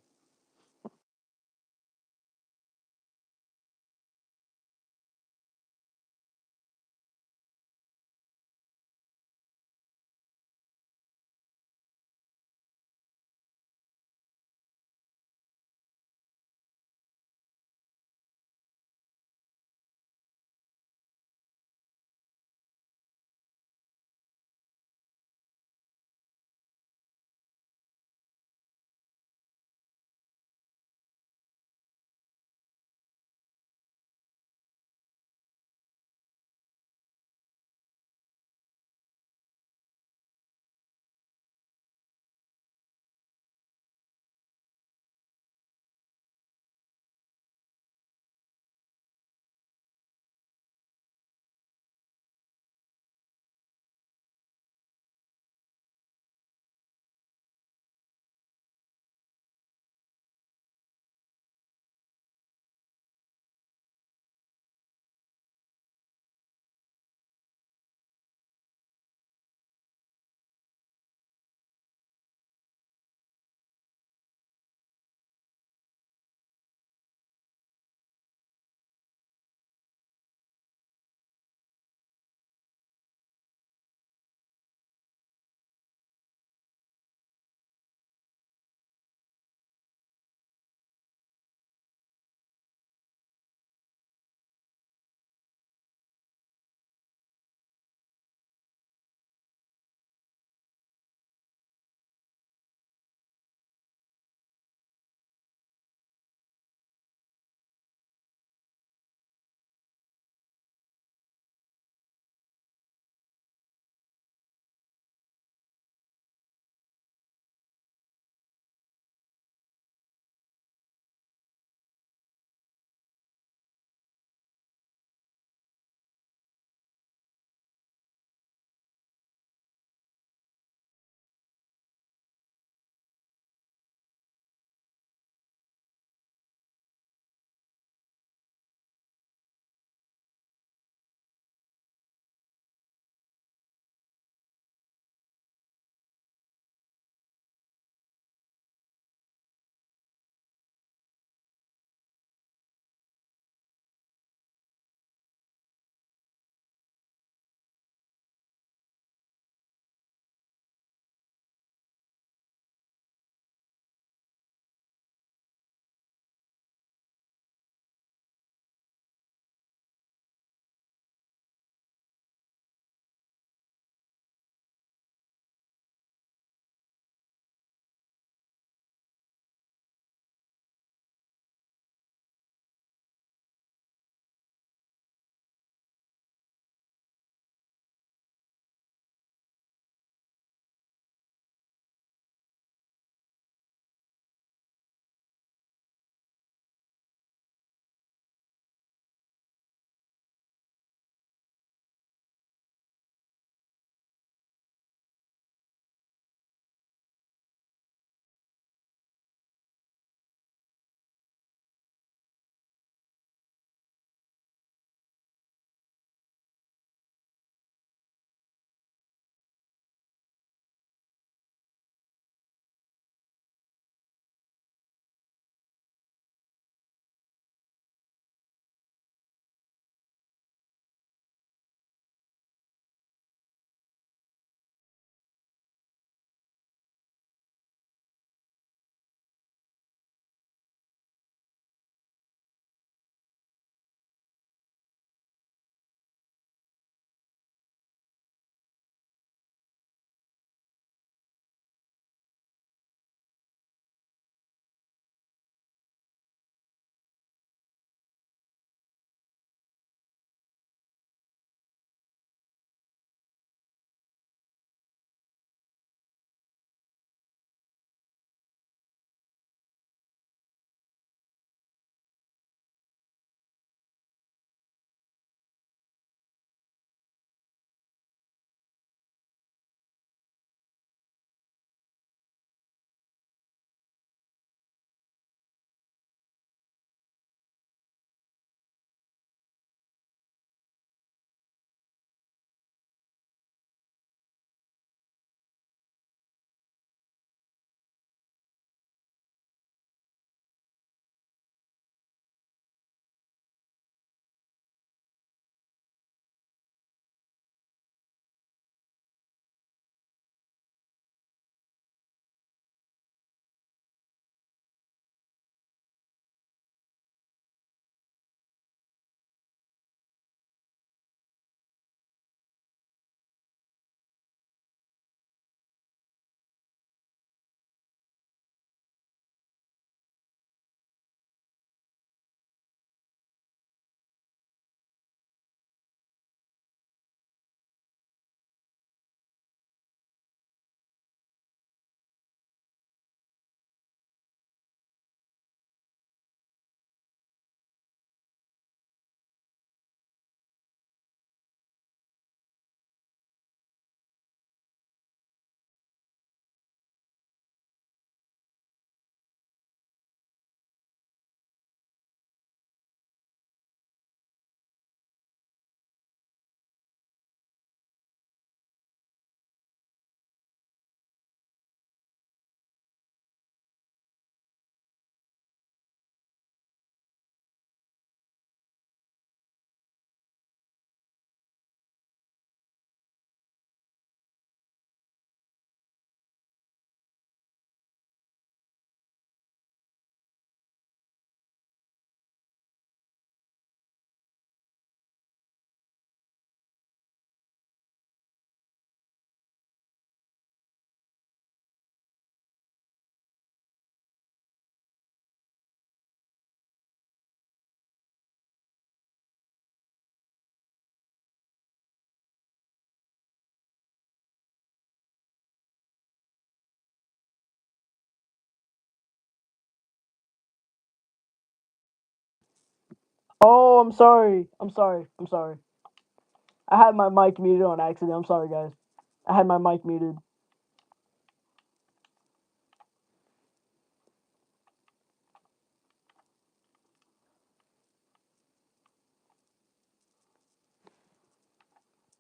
Oh, I'm sorry. I'm sorry. I'm sorry. I had my mic muted on accident. I'm sorry, guys. I had my mic muted.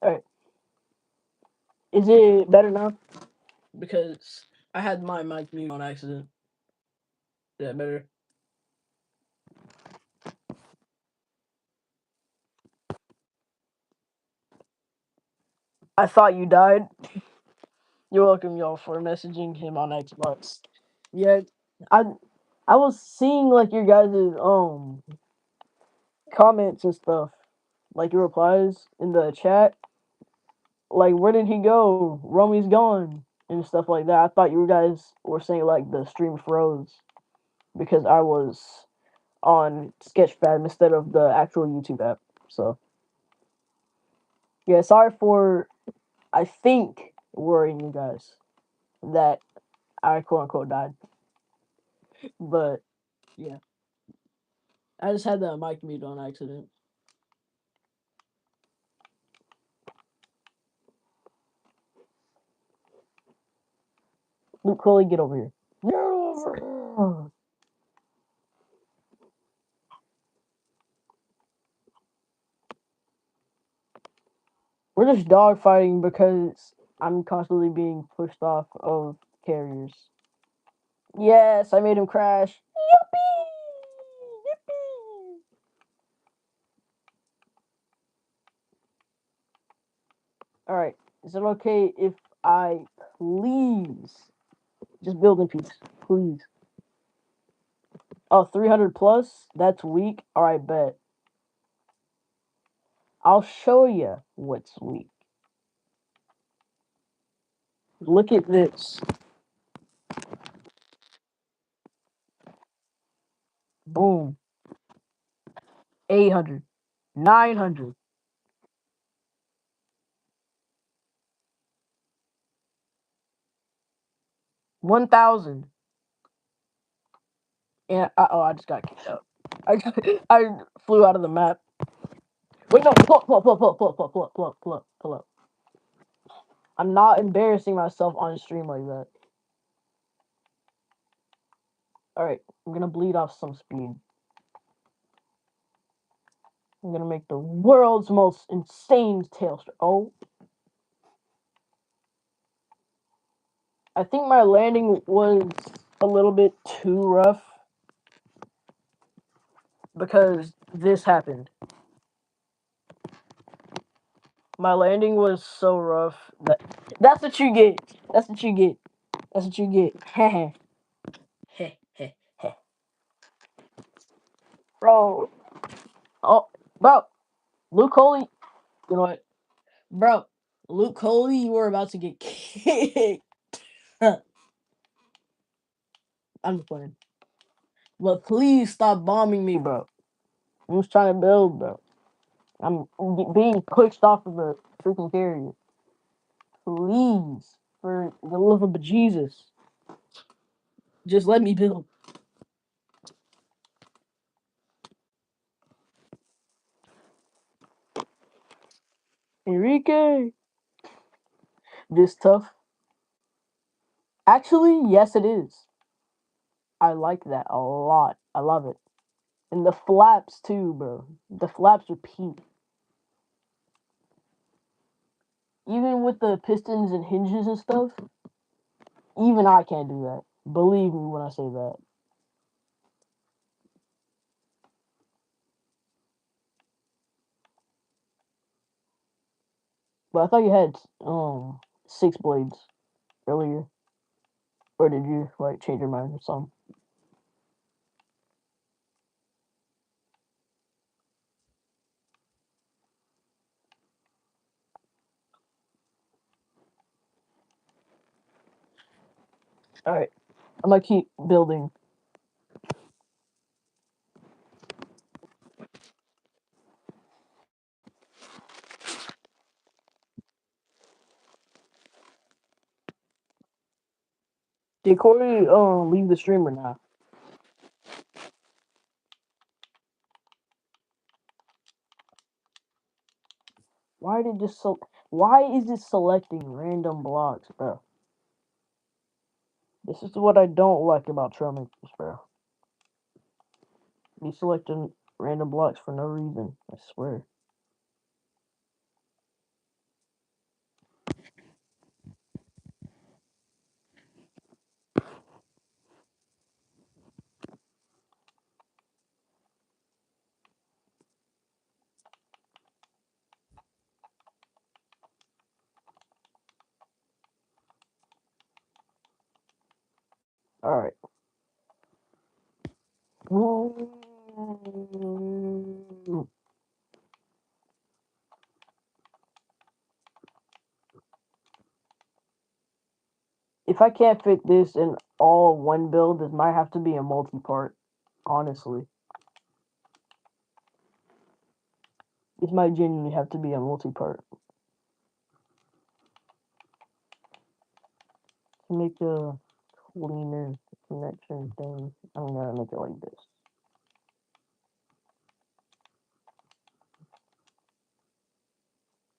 All right. Is it better now? Because I had my mic muted on accident. Is that better? I thought you died. You're welcome, y'all, for messaging him on Xbox. Yeah, I I was seeing like your guys' comments and stuff, like your replies in the chat. Like, where did he go? Romey's gone and stuff like that. I thought you guys were saying like the stream froze because I was on Sketchpad instead of the actual YouTube app. So yeah, sorry for I think worrying you guys that I quote unquote died. But yeah, I just had the mic mute on accident. Luke Coley, get over here. Get over here. We're just dogfighting because I'm constantly being pushed off of carriers. Yes, I made him crash. Yippee! Yippee! Alright, is it okay if I please just build in peace? Please. Oh, 300 plus? That's weak? Alright, bet. I'll show you what's weak. Look at this. Boom. 800. 900. 1,000. And I just got kicked out. I flew out of the map. Wait, no, pull up, pull up, pull up, pull up, pull up, pull up, pull up, pull up, pull up, pull up. I'm not embarrassing myself on stream like that. Alright, I'm gonna bleed off some speed. I'm gonna make the world's most insane tailstroke. Oh. I think my landing was a little bit too rough because this happened. My landing was so rough that that's what you get. That's what you get. That's what you get. Heh heh heh heh. Bro. Oh, bro. Luke Coley. You know what? Bro. Luke Coley, you were about to get kicked. I'm just playing. But please stop bombing me, bro. I'm just trying to build, bro. I'm being pushed off of the freaking carrier. Please, for the love of Jesus, just let me build. Enrique, this tough. Actually, yes, it is. I like that a lot. I love it. And the flaps too, bro. The flaps are peak. Even with the pistons and hinges and stuff, even I can't do that. Believe me when I say that. But I thought you had 6 blades earlier. Or did you like change your mind or something? Alright. I'm gonna keep building. Did Corey leave the stream or not? Why is it selecting random blocks, bro? This is what I don't like about Romey Builds, bro. You selecting random blocks for no reason, I swear. Alright. If I can't fit this in all one build, this might have to be a multi-part, honestly. This might genuinely have to be a multi-part. To make a cleaner connection thing, I'm gonna make it like this.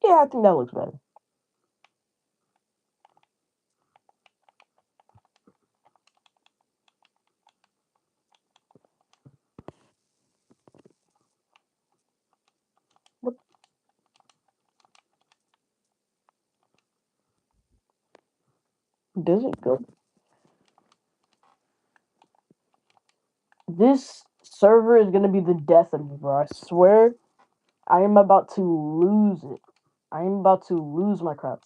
Yeah, I think that looks better. What? Does it go? This server is gonna be the death of me, bro. I swear, I am about to lose it. I am about to lose my crap.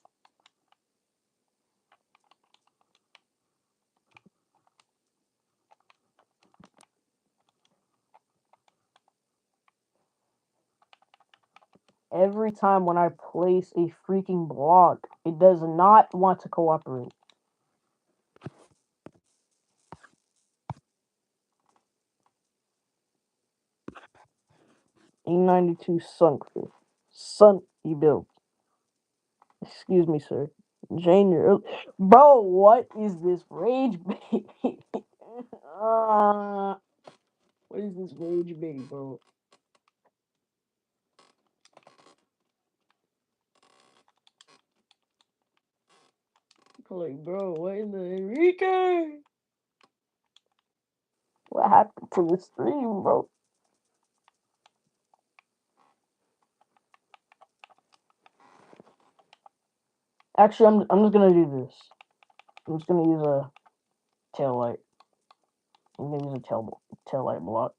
Every time when I place a freaking block, it does not want to cooperate. E92 sunk. Romey Builds. Excuse me, sir. Jane, you're... Bro, what is this rage bait? What is this rage bait, bro? Like, bro, what in the Enrique? What happened to the stream, bro? Actually, I'm just gonna do this. I'm just gonna use a tail light. I'm gonna use a tail light block.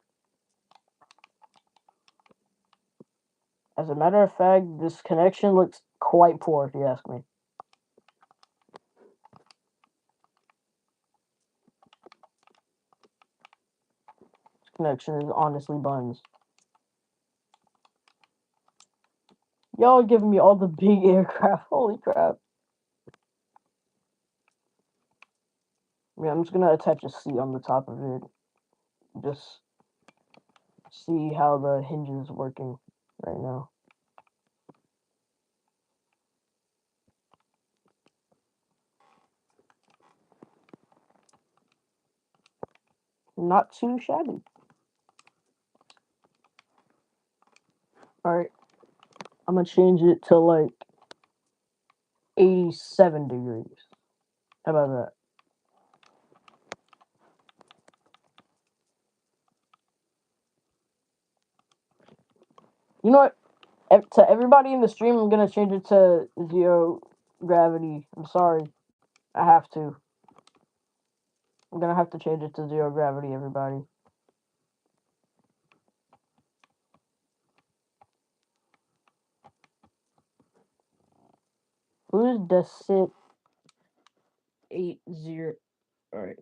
As a matter of fact, this connection looks quite poor, if you ask me. This connection is honestly buns. Y'all giving me all the big aircraft. Holy crap. Yeah, I'm just gonna attach a seat on the top of it. Just see how the hinge is working right now. Not too shabby. Alright. I'm gonna change it to like 87 degrees. How about that? You know what? To everybody in the stream, I'm gonna change it to 0 gravity. I'm sorry. I have to. I'm gonna have to change it to 0 gravity, everybody. Who's Desit 80? Alright.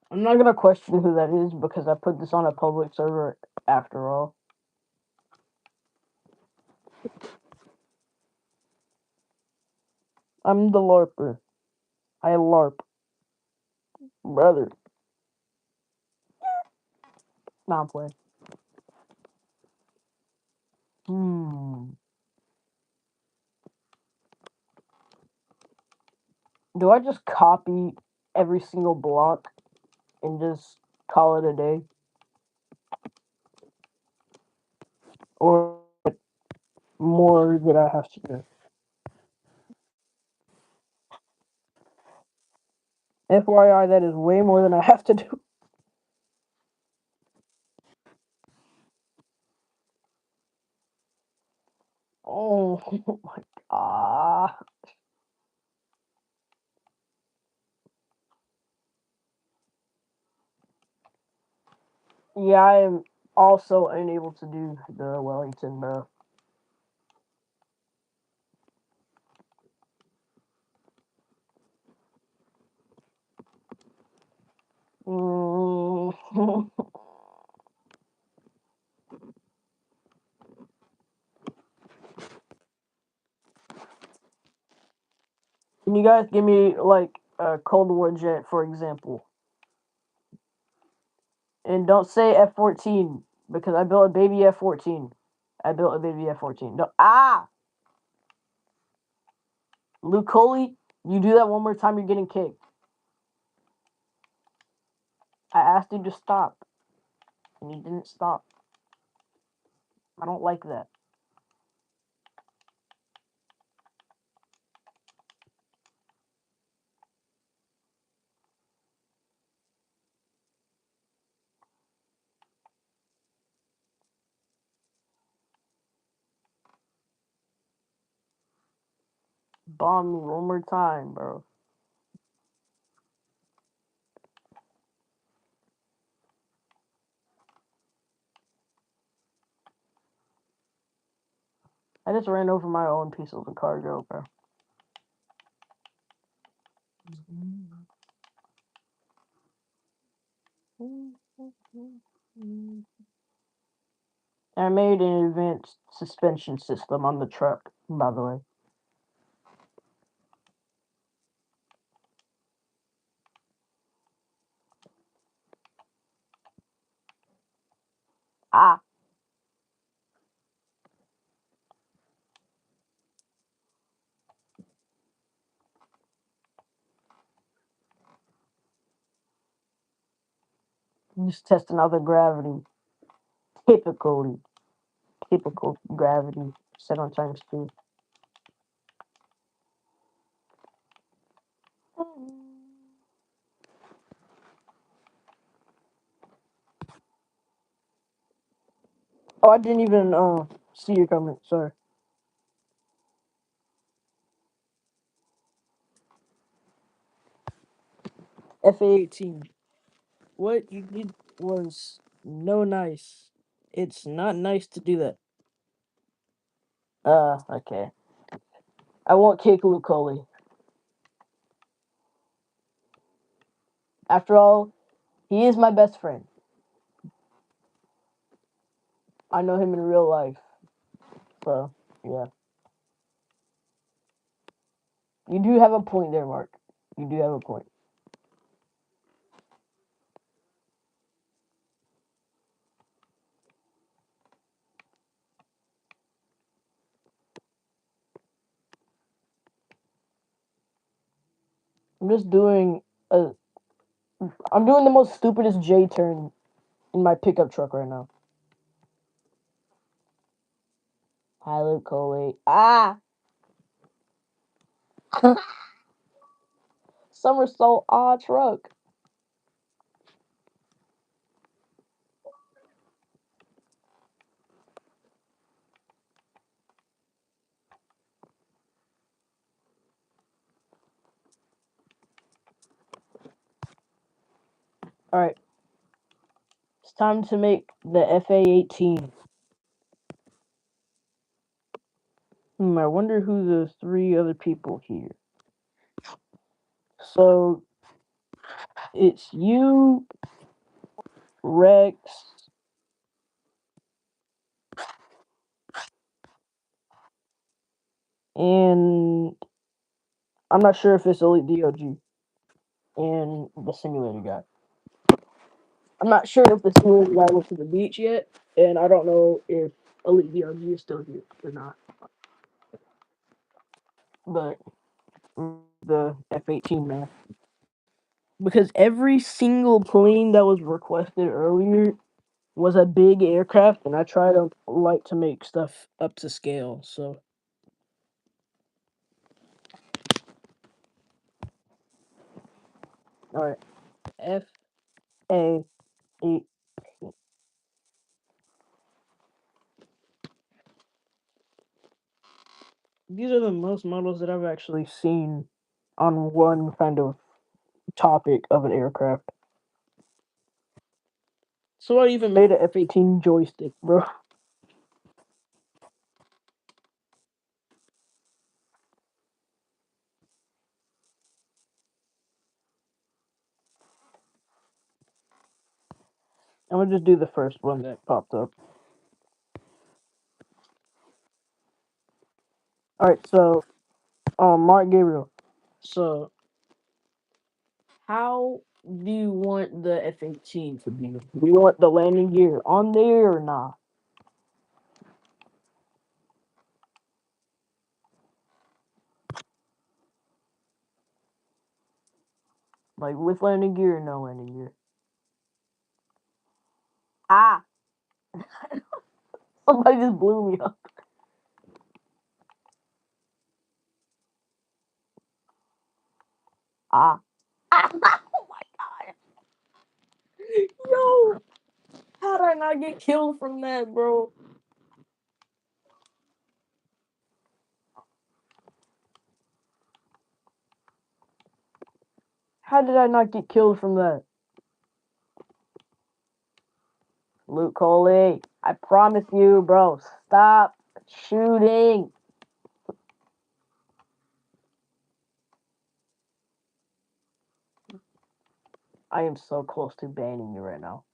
I'm not gonna question who that is because I put this on a public server after all. I'm the LARPer. I LARP. Brother. Nah, I'm playing. Do I just copy every single block and just call it a day? Or more that I have to do. FYI, that is way more than I have to do. Oh my god. Yeah, I am also unable to do the Wellington, bro. Mm. Can you guys give me like a Cold War jet, for example? And don't say F-14 because I built a baby F-14. I built a baby F-14. No, Luke Coley, you do that one more time, you're getting kicked. I asked you to stop, and you didn't stop. I don't like that. Bomb me one more time, bro. I just ran over my own piece of the cargo, bro. I made an advanced suspension system on the truck, by the way. Ah, just testing out the gravity. Typical, typical gravity set on times two. Oh, I didn't even see your comment. Sorry. FA-18. What you did was no nice. It's not nice to do that. Okay. I won't kick Luke Coley. After all, he is my best friend. I know him in real life. So, yeah. You do have a point there, Mark. You do have a point. I'm just doing a. I'm doing the most stupidest J turn in my pickup truck right now. Hi, Luke Coley. Ah! Somersault, truck. Alright. It's time to make the FA-18. I wonder who the three other people here. So it's you, Rex, and I'm not sure if it's Elite DOG and the simulator guy. I'm not sure if the simulator guy went to the beach yet, and I don't know if Elite DOG is still here or not. But the F-18 man. Because every single plane that was requested earlier was a big aircraft, and I try to like to make stuff up to scale. So, all right, FA8. These are the most models that I've actually seen on one kind of topic of an aircraft. So I even made a F-18 joystick, bro. I'm gonna just do the first one that popped up. All right, so Mark Gabriel. So how do you want the F-18 to be? Do you want the landing gear on there or not? Like with landing gear or no landing gear? Ah, somebody just blew me up. Ah, ah, oh my god, yo, how did I not get killed from that, bro? How did I not get killed from that? Luke Coley, I promise you, bro, stop shooting. I am so close to banning you right now.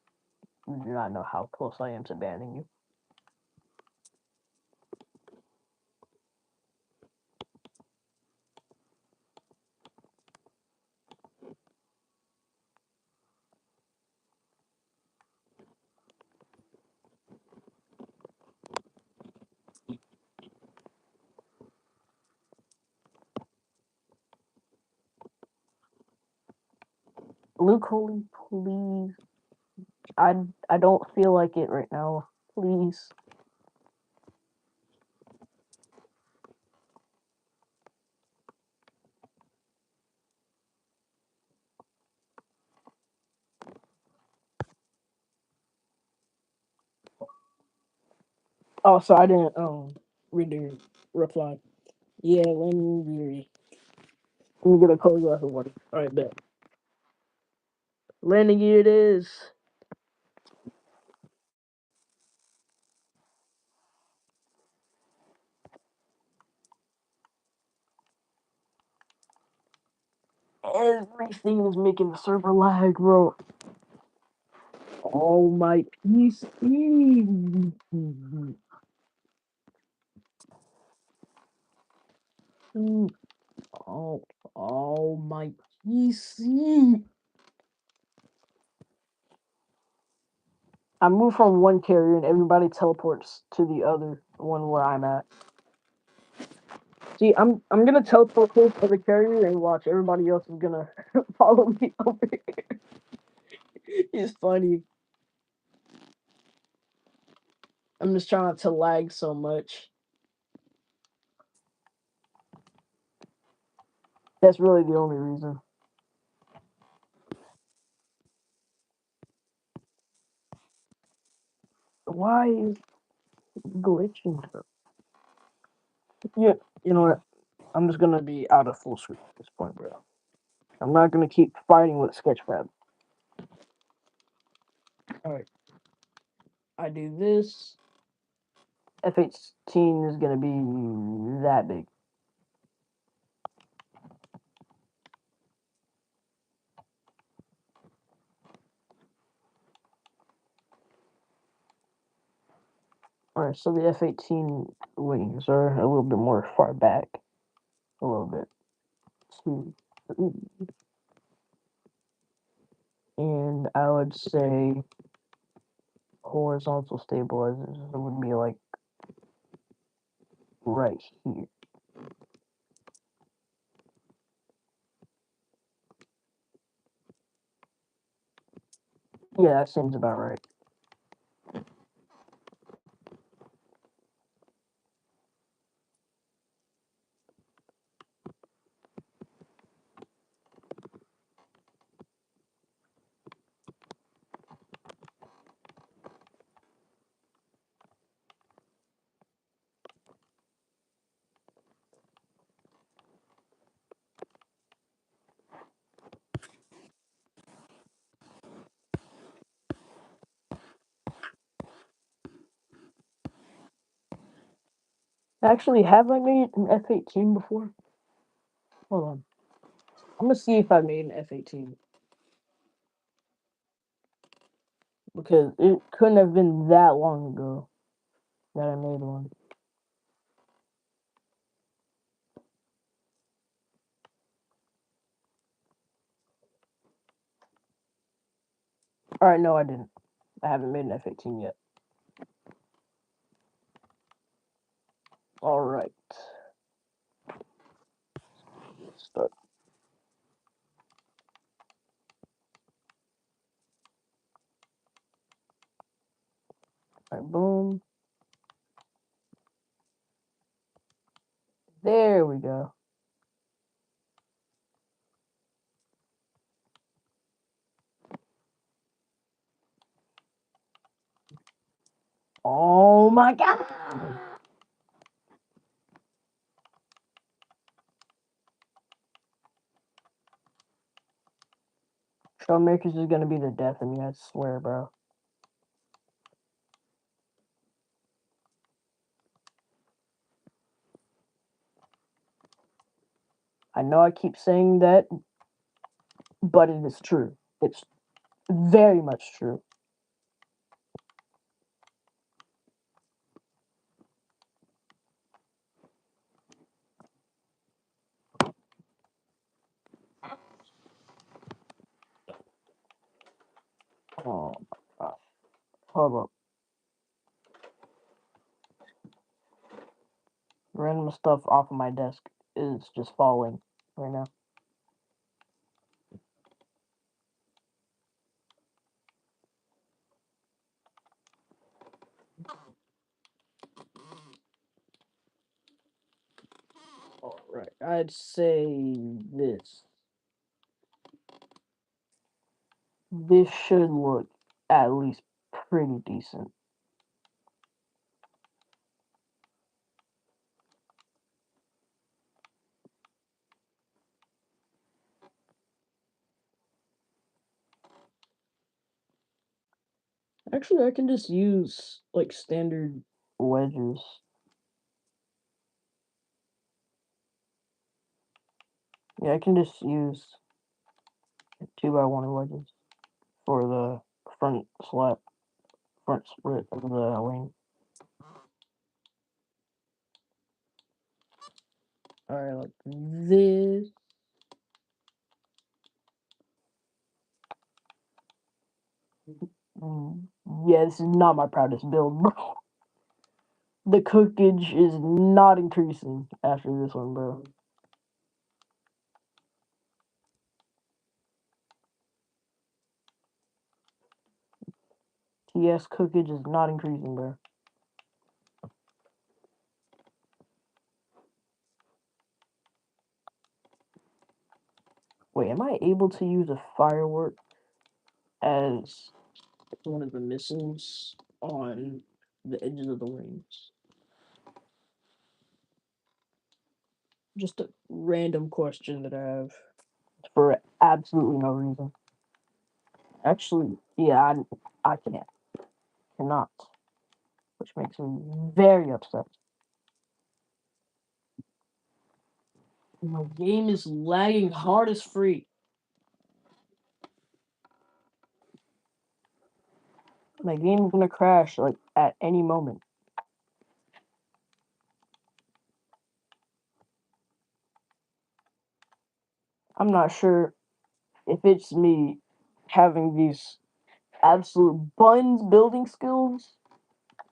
You do not know how close I am to banning you. Luke Coley, please. I don't feel like it right now. Please. Oh, so I didn't read the reply. Yeah, Landing let me get a cold glass of water. Alright, bet. Landing gear it is. Everything is making the server lag, bro. Oh my PC. Oh, oh my PC. I move from one carrier and everybody teleports to the other one where I'm at. See, I'm gonna teleport close to the carrier and watch everybody else is gonna follow me over here. It's funny. I'm just trying not to lag so much. That's really the only reason. Why is it glitching? Yeah, you know what? I'm just gonna be out of full screen at this point, bro. I'm not gonna keep fighting with Sketchfab. Alright. I do this. F-18 is gonna be that big. Alright, so the F-18 wings are a little bit more far back. A little bit. Two, three. And I would say horizontal stabilizers would be like right here. Yeah, that seems about right. Actually, have I made an F-18 before? Hold on. I'm gonna see if I made an F-18. Because it couldn't have been that long ago that I made one. Alright, no I didn't. I haven't made an F-18 yet. Alright. Start. Alright, boom. There we go. Oh my god! Showmakers is gonna be the death of me, I swear, bro. I know I keep saying that, but it is true. It's very much true. Oh my gosh. Hold up. Random stuff off of my desk is just falling right now. Alright, I'd say this. This should look at least pretty decent. Actually, I can just use like standard wedges. Yeah, I can just use 2x1 wedges for the front split of the wing. Alright, like this. Yeah, this is not my proudest build, bro. The cookage is not increasing after this one, bro. TS cookage is not increasing, bro. Wait, am I able to use a firework as one of the missiles on the edges of the wings? Just a random question that I have for absolutely no reason. Actually, yeah, I cannot, which makes me very upset. My game is lagging hard as freak. My game is gonna crash like at any moment. I'm not sure if it's me having these absolute buns building skills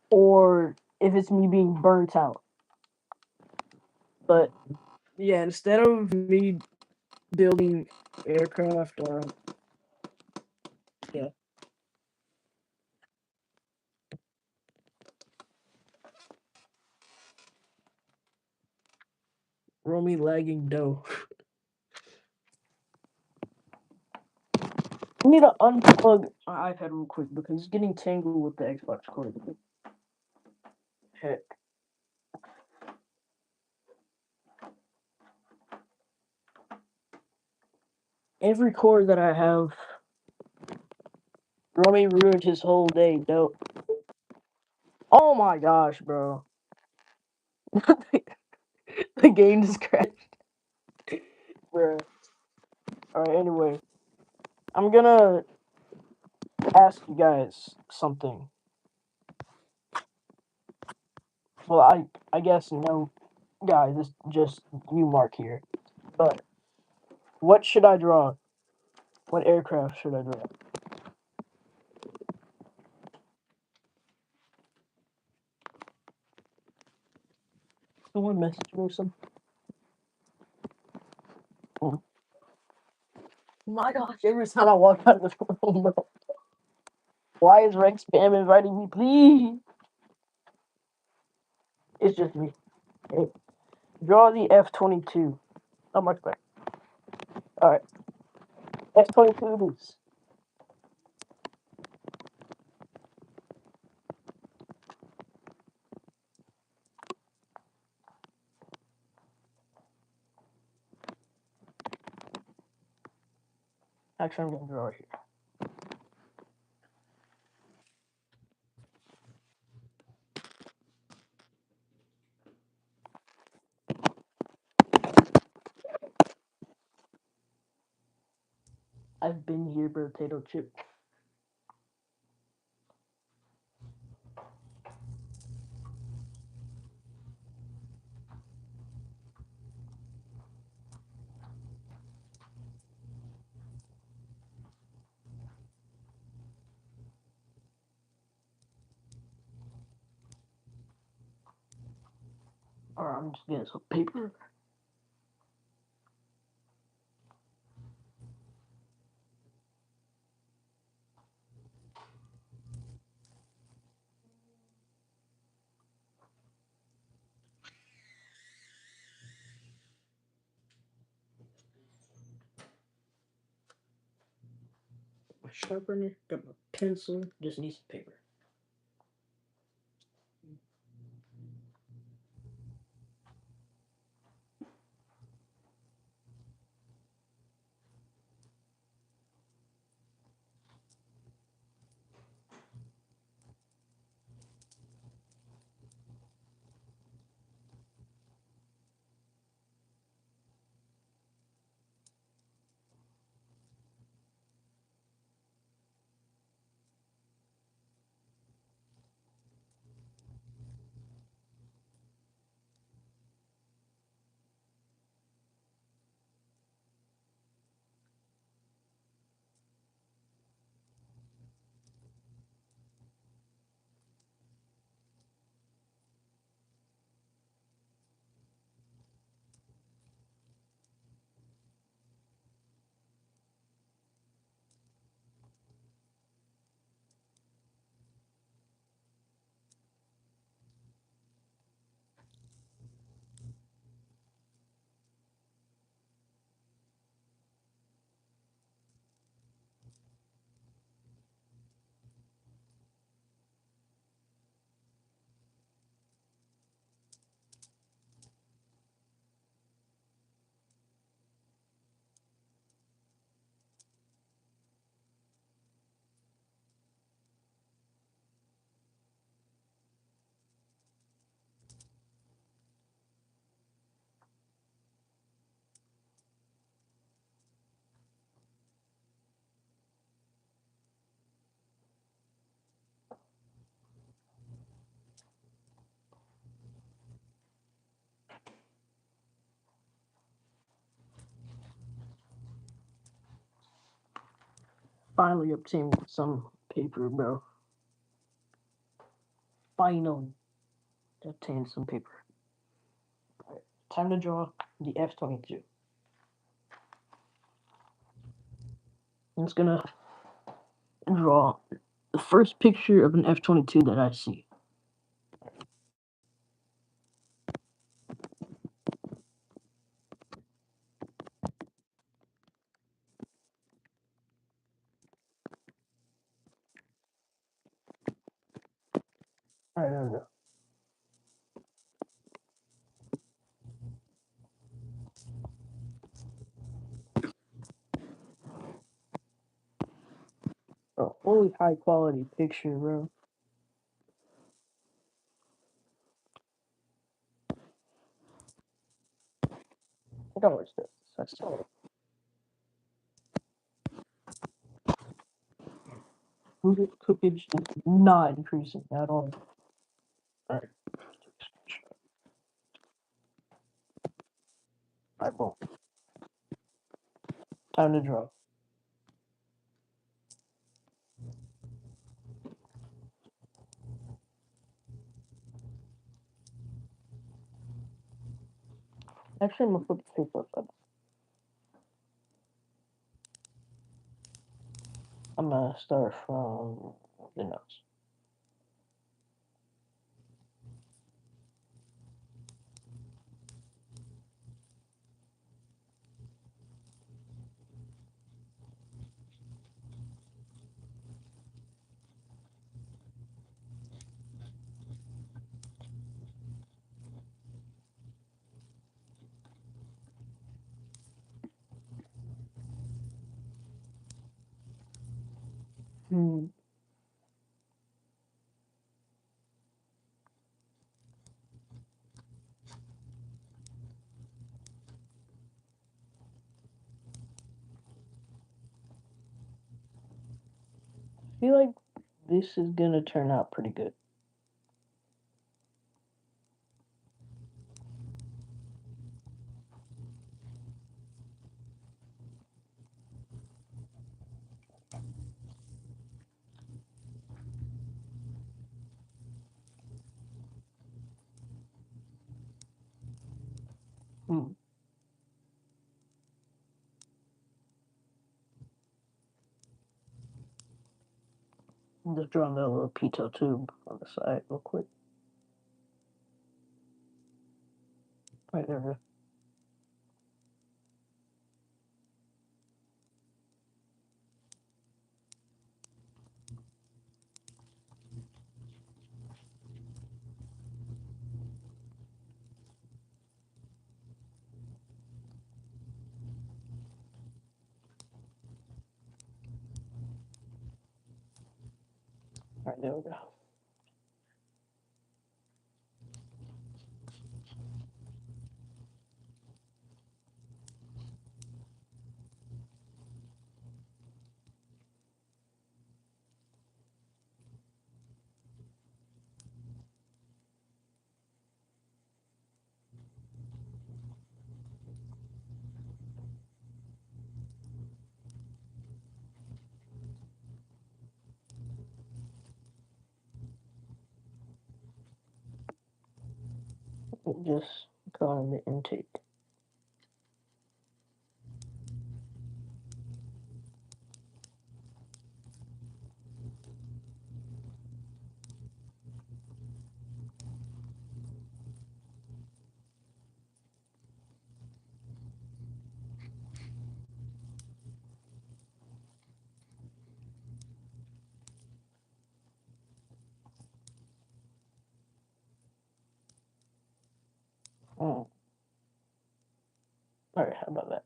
or if it's me being burnt out. But yeah, instead of me building aircraft or yeah. Romey lagging dough. I need to unplug my iPad real quick because it's getting tangled with the Xbox cord. Heck. Every cord that I have, Romey ruined his whole day, dope. Oh my gosh, bro. The game just crashed. Bruh. Alright, anyway. I'm gonna ask you guys something. Well, I guess no, guys, it's just you, Mark, here. But what should I draw? What aircraft should I draw? Someone message me some. Oh my gosh! Every time I walk out of this room, bro. Why is Rex Spam inviting me? Please. It's just me. Hey, draw the F-22. Not much better. All right, F-22 it is. Actually, I'm gonna draw it here. I've been here, potato chip. Or I'm just getting some paper. My sharpener, got my pencil, just need some paper. Finally obtained some paper, bro. Finally obtained some paper. Right, time to draw the F-22. I'm just gonna draw the first picture of an F-22 that I see. All right, there we go. Oh, fully high quality picture, bro. That's all. Food cookage is not increasing at all. Alright. Alright, boom. Time to draw. Actually, I'm gonna flip the paper upside down. I'm gonna start from the nose. Hmm. I feel like this is gonna turn out pretty good. Hmm. I'm just drawing that little Pt2 on the side real quick. Right there. Alright, there we go. Just drawing the intake. Mm. Alright, how about that?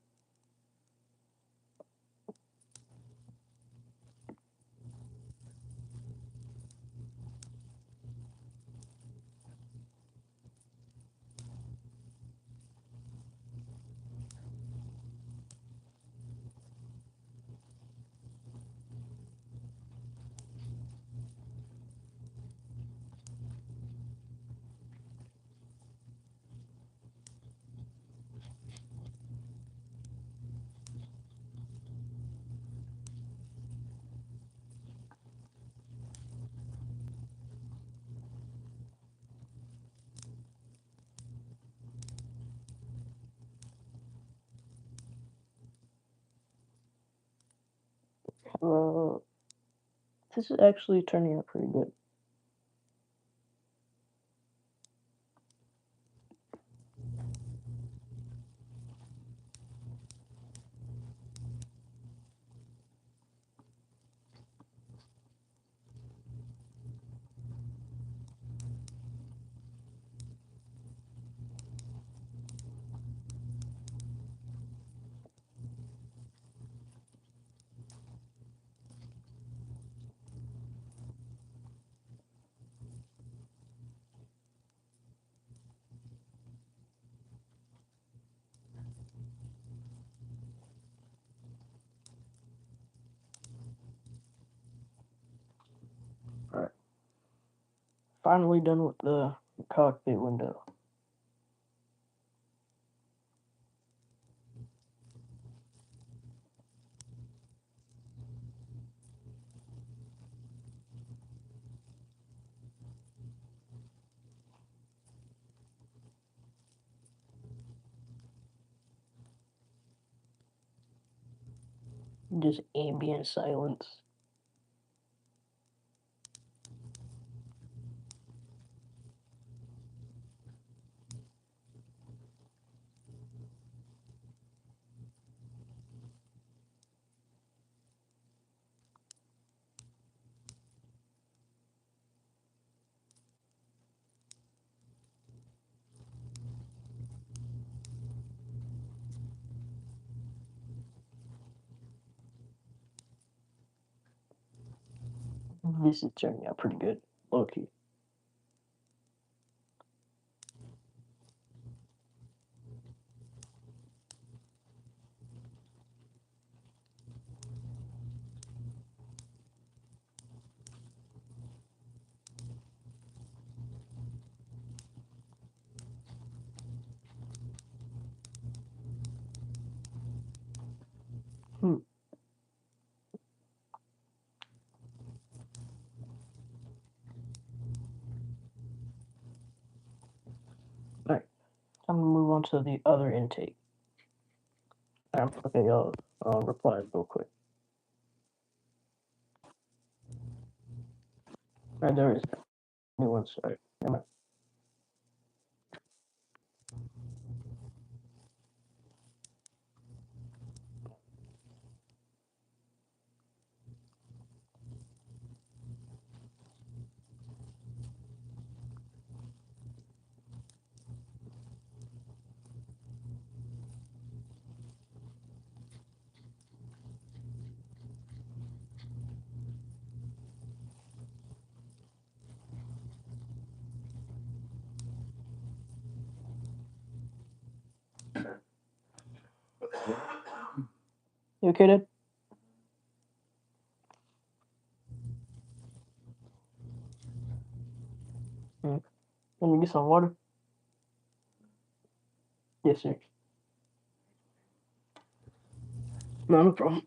Uh, this is actually turning out pretty good. Finally done with the cockpit window. Just ambient silence. This is turning out pretty good. Okay. Hmm. Alright. I'm gonna move on to the other intake. Okay, I'll reply real quick. Alright, there is new one. Sorry. Never mind. You okay, Dad? Let me get some water. Yes, sir. No problem.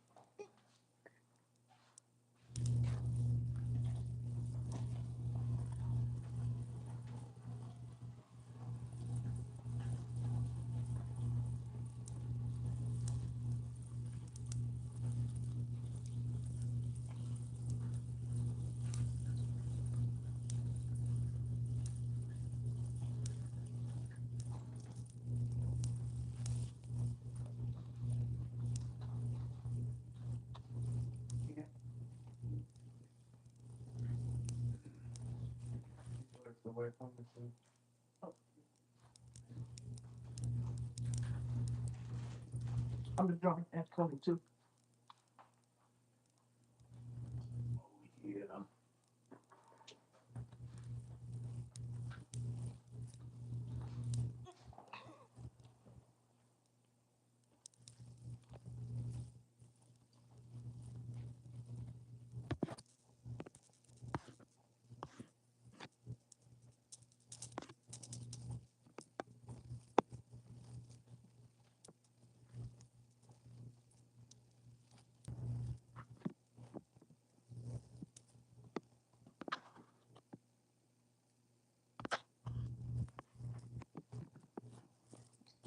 I'm just drawing that coming too. Yeah.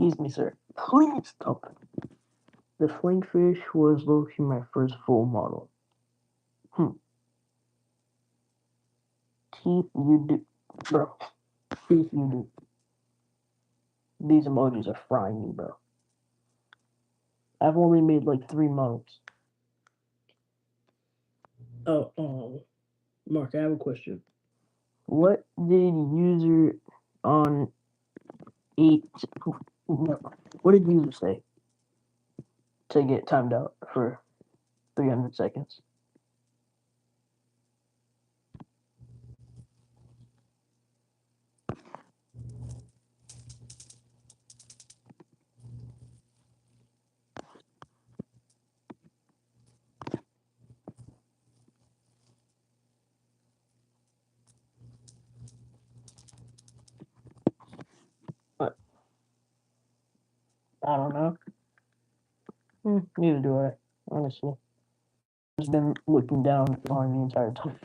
Excuse me, sir. Please stop. The Flamefish was low-key my first full model. Teeth, you do. Bro. Teeth, you do. These emojis are frying me, bro. I've only made like 3 models. Oh, Mark, I have a question. What did user on 8... No, what did user say to get timed out for 300 seconds? don't know. Neither do I, honestly. I've just been looking down on the entire time.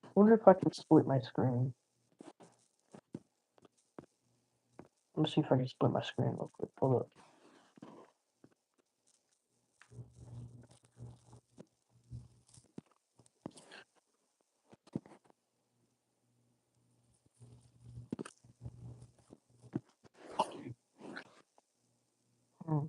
I wonder if I can split my screen. Let's see if I can split my screen real quick. Hold up. Hmm.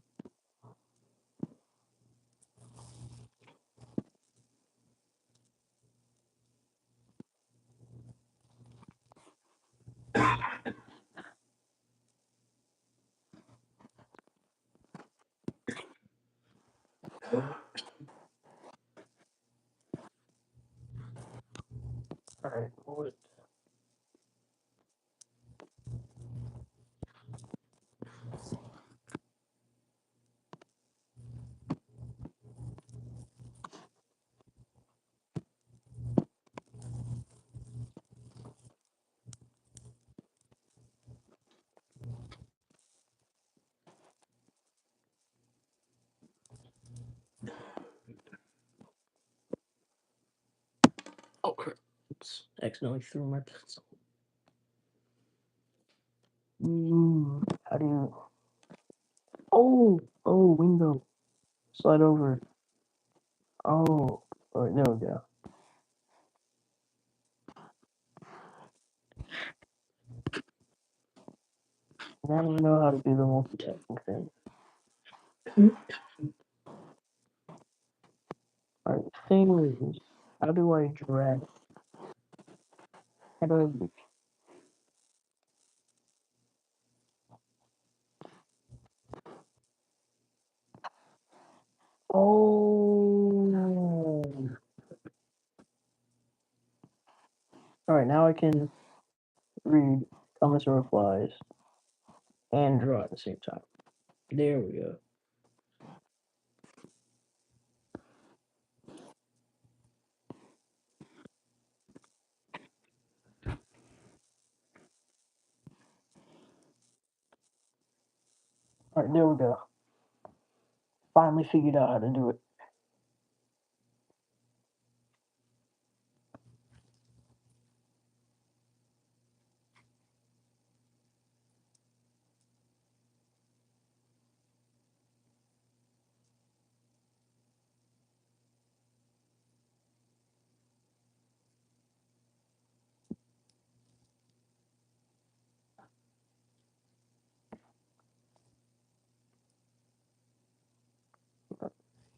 Alright, what? Oh crap. Oops. Accidentally threw my pencil. How do you... Oh, window. Slide over. Oh, alright, there we go. Now I know how to do the multitasking thing. Alright, the thing is, how do I drag? How do I... Oh. Alright, now I can read comments and replies and draw at the same time. There we go. Alright, there we go. Finally figured out how to do it.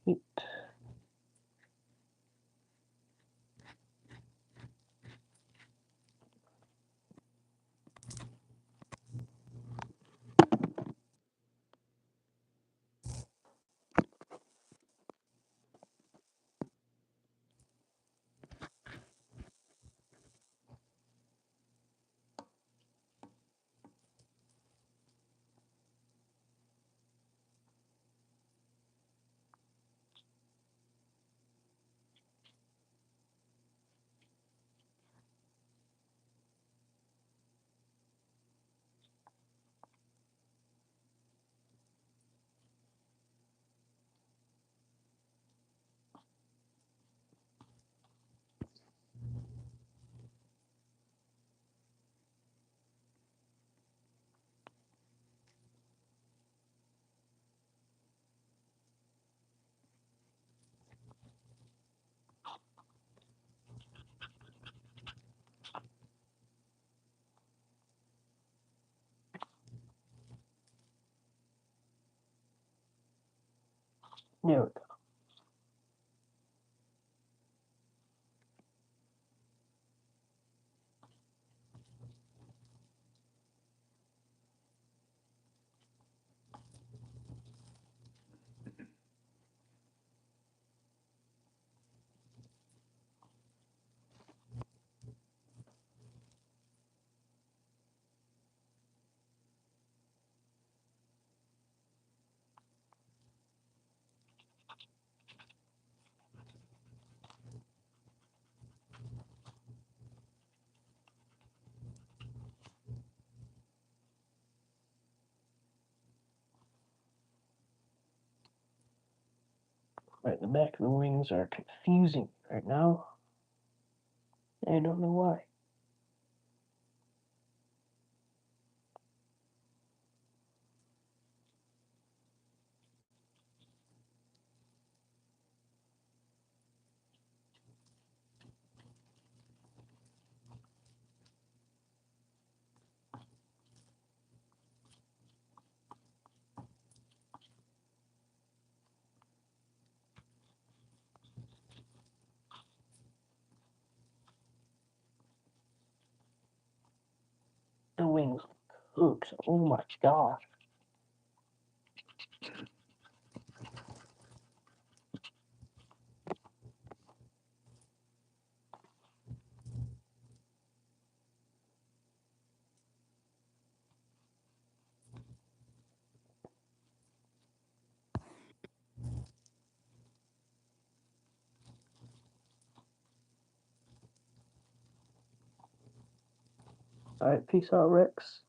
Heat. There we go. Right, the back of the wings are confusing right now. I don't know why. The wings cooked. Oh my gosh. Alright, peace out, Rex.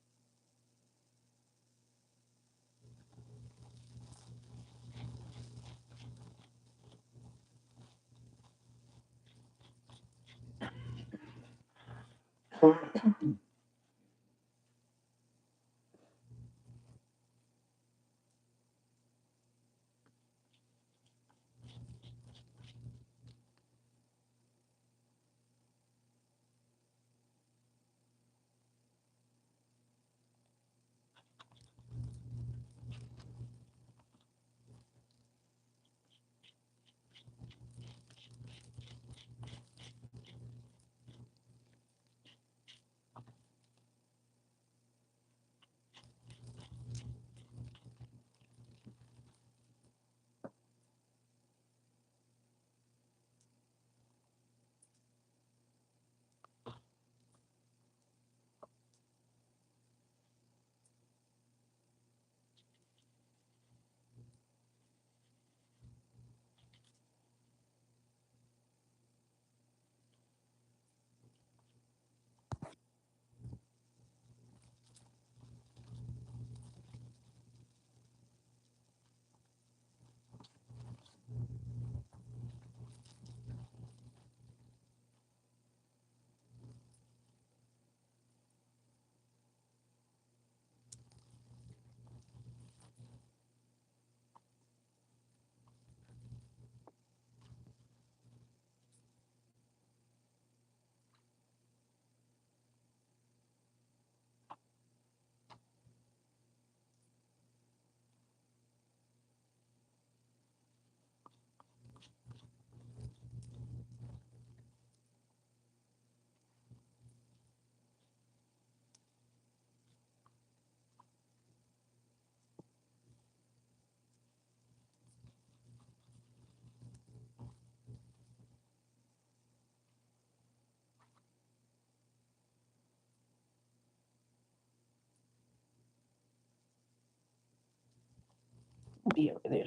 Be over there.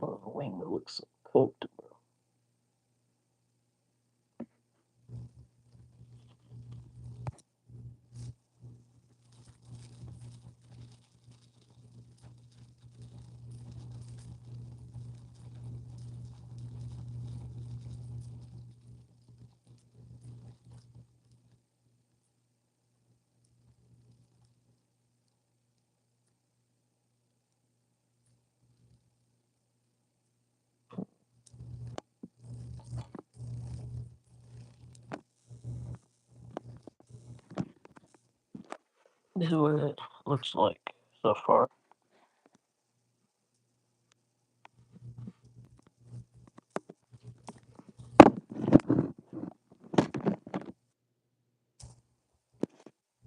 Oh, the wing that looks so cooked. This is what it looks like so far.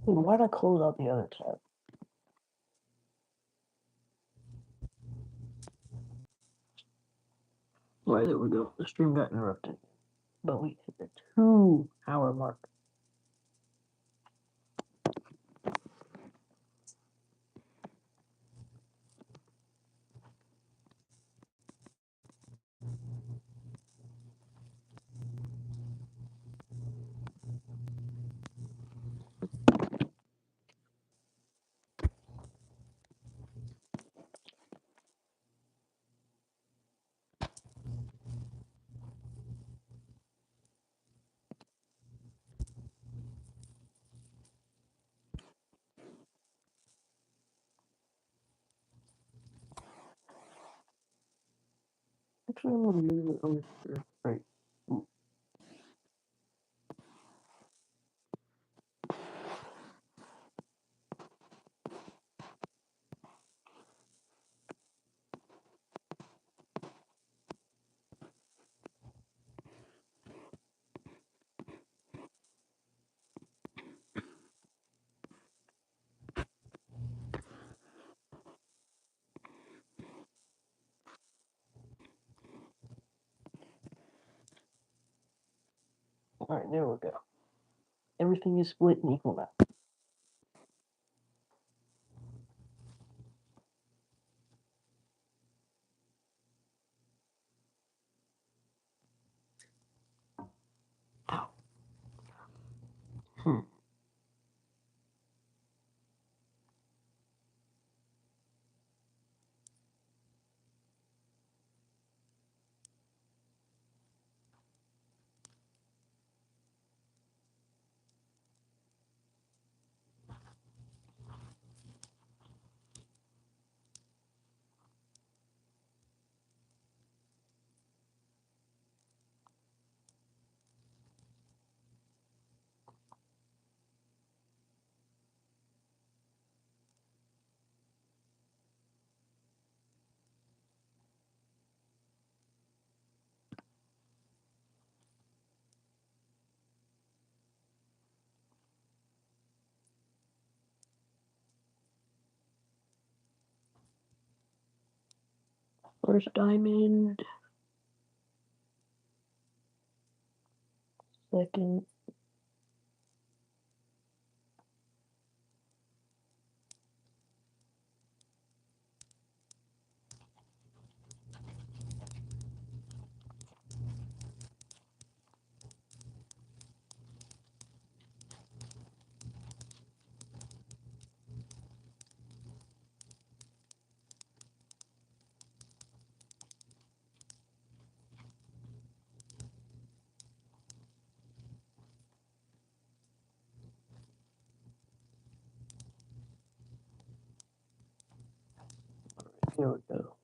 Dude, why'd I close out the other tab? Right, there we go. The stream got interrupted. But we hit the 2-hour mark. Actually, I'm gonna leave it over here. Right. Alright, there we go. Everything is split and equal now. Ow. First diamond. Second. Here we go.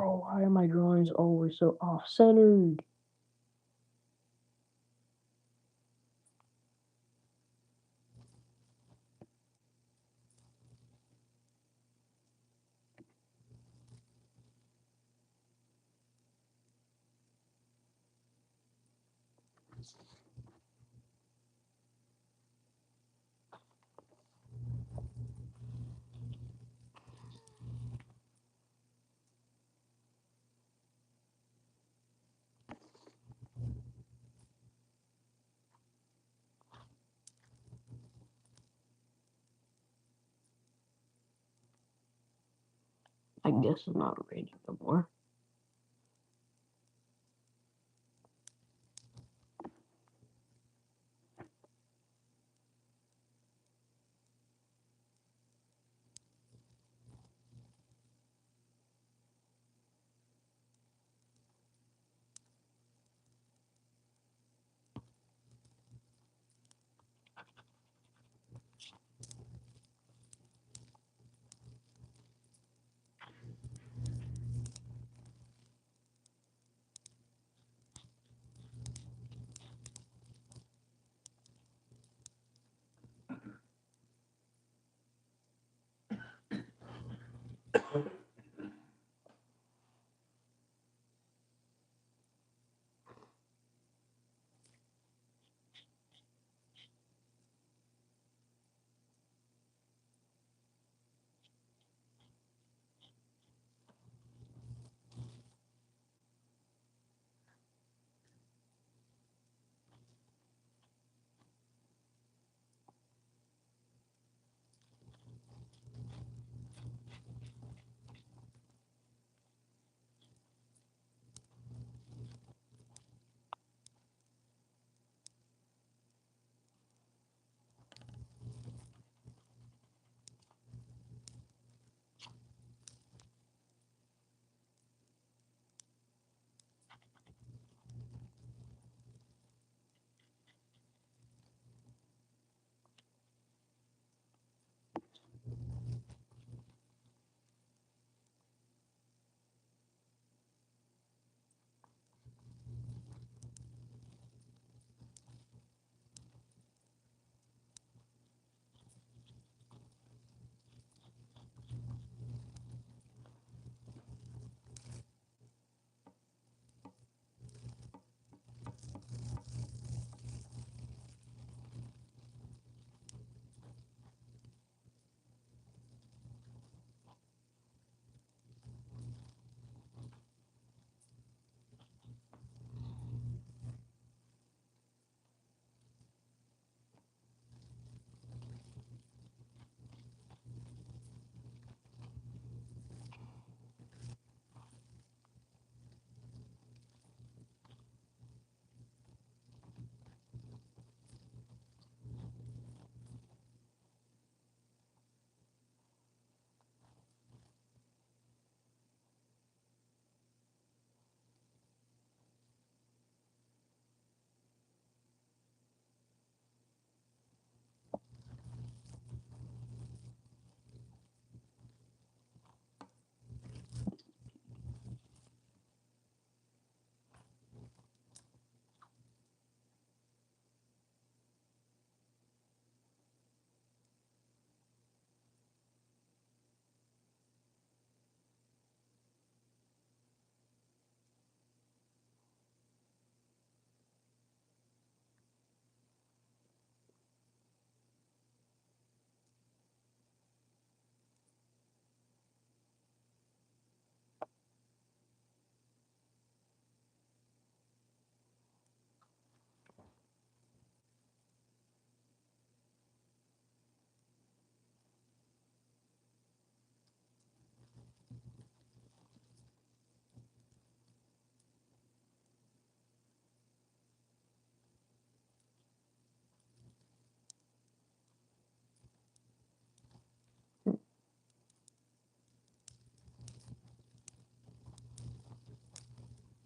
Bro, why are my drawings always so off-centered? I guess I'm not ready no more.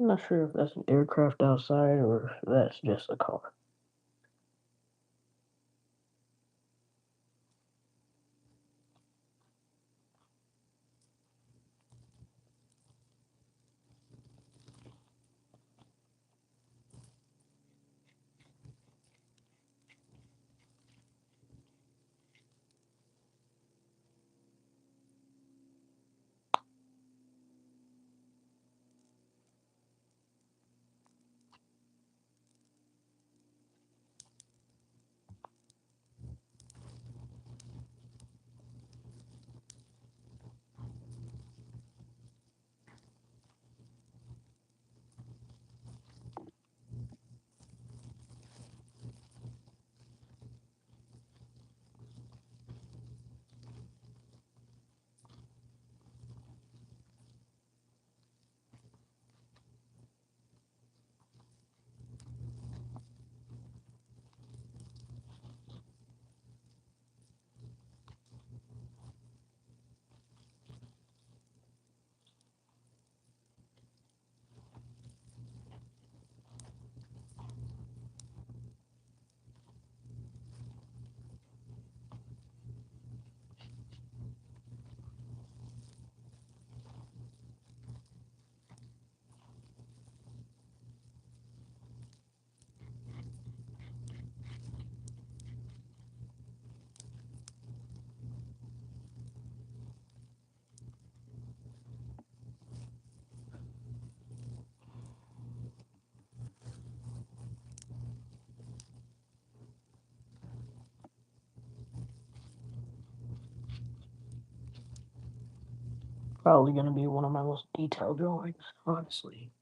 I'm not sure if that's an aircraft outside or if that's just a car. probably going to be one of my most detailed drawings, honestly.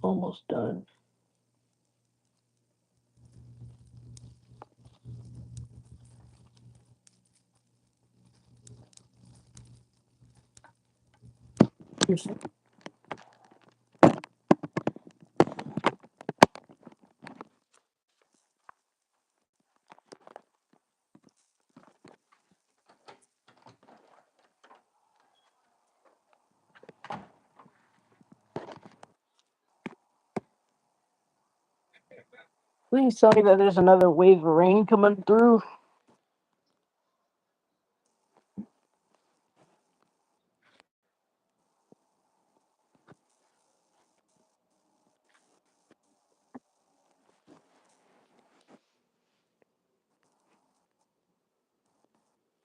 Almost done. Here's- Please tell me that there's another wave of rain coming through.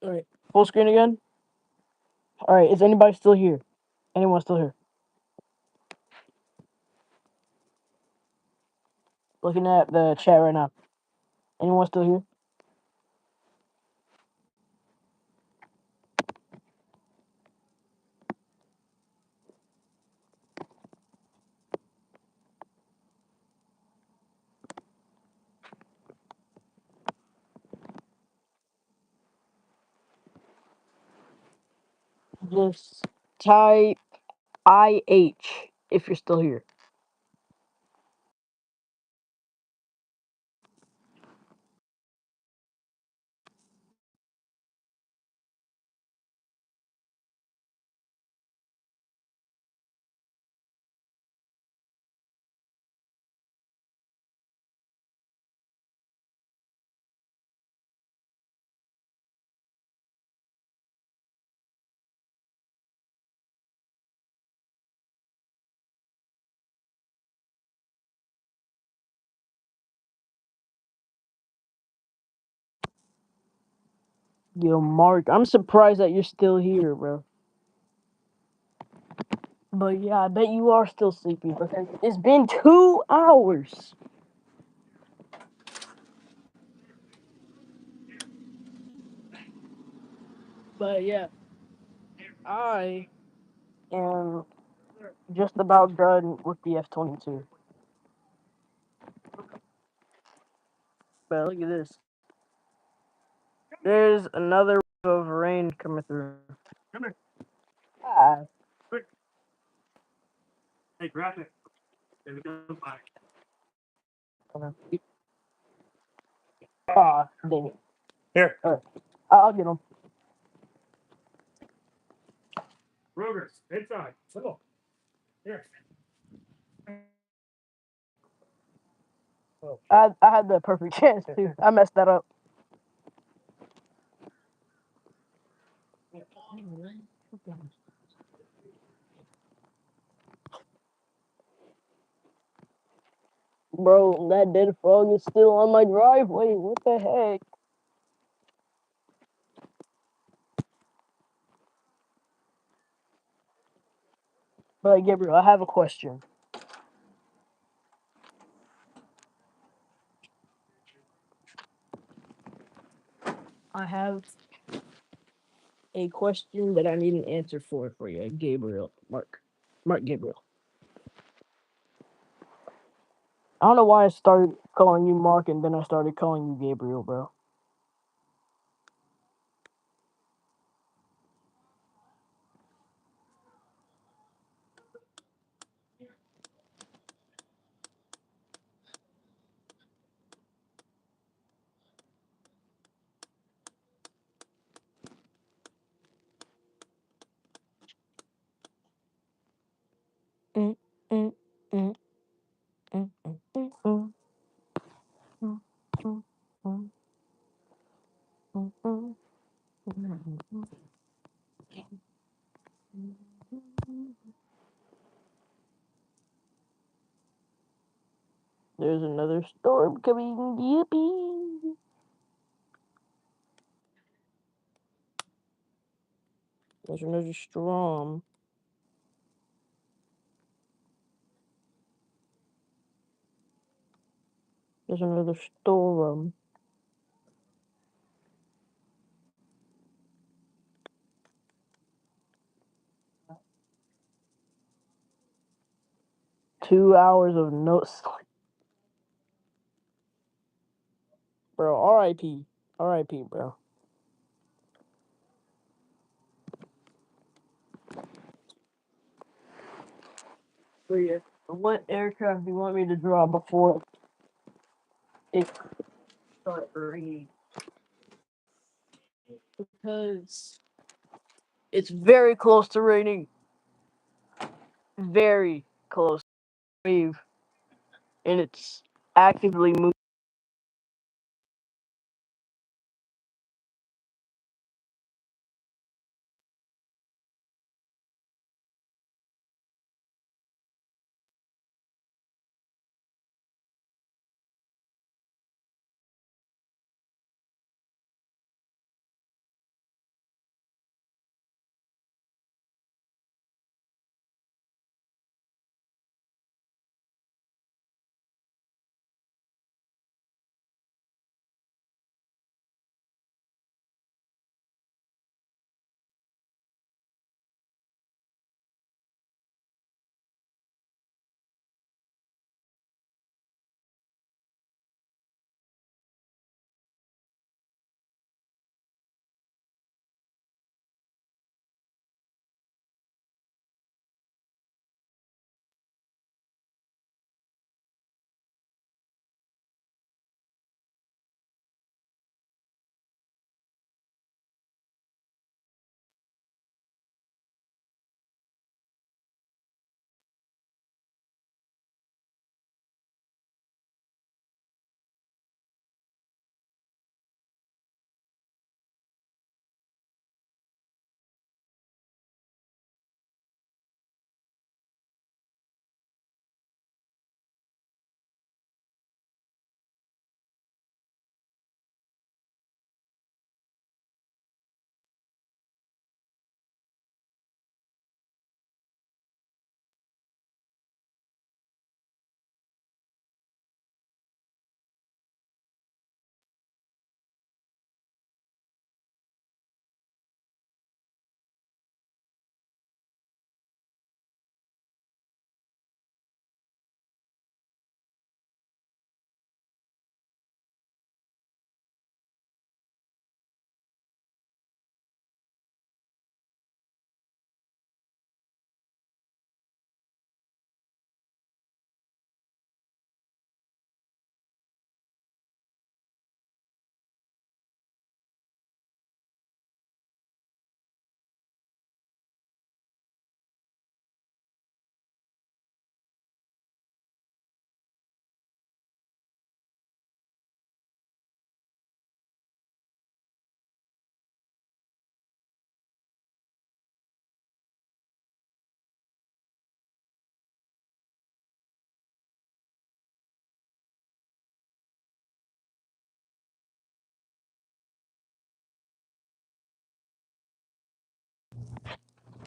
All right, full screen again. All right, is anybody still here? Anyone still here? Looking at the chat right now. Anyone still here? Just type IH if you're still here. Yo, Mark, I'm surprised that you're still here, bro. But yeah, I bet you are still sleeping because it's been 2 hours. But yeah, I am just about done with the F-22. But look at this. There's another wave of rain coming through. Come here. Ah. Quick. Hey, grab it. There we go. Ah, dang it. Here. All right. I'll get them. Rogers, inside. Come on. Here. I had the perfect chance too. I messed that up. Bro, that dead frog is still on my driveway. What the heck? But Gabriel, I have a question. I have a question that I need an answer for you, Gabriel. Mark Gabriel. I don't know why I started calling you Mark and then I started calling you Gabriel, bro. Mm, mm, mm, mm, mm, mm, mm, mm, mm, mm, mm, mm, mm, mm. There's another storm coming. Yippee! There's another storm. There's another storm. $2 of no sleep. Bro, RIP. RIP, bro. But yeah, what aircraft do you want me to draw before it starts raining? Because it's very close to raining. Very close. Wave. And it's actively moving.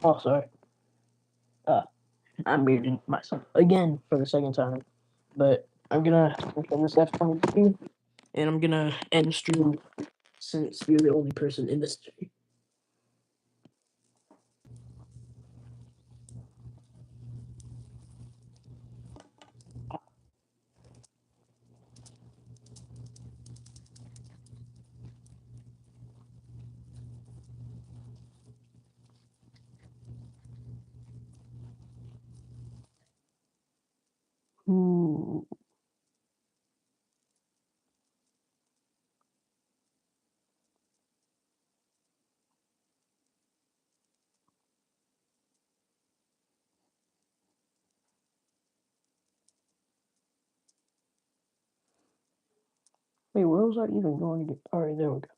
Oh, sorry. I'm muting myself again for the second time. But I'm gonna work on this F-22 and I'm gonna end the stream since you're the only person in the stream. Ooh. Wait, where was I even going to get? Alright, there we go.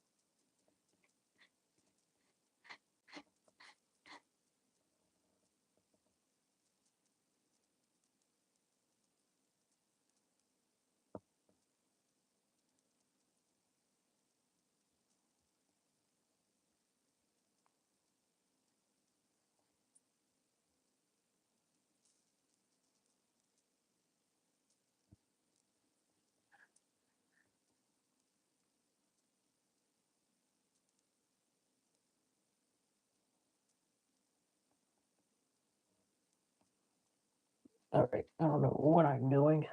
Alright, I don't know what I'm doing.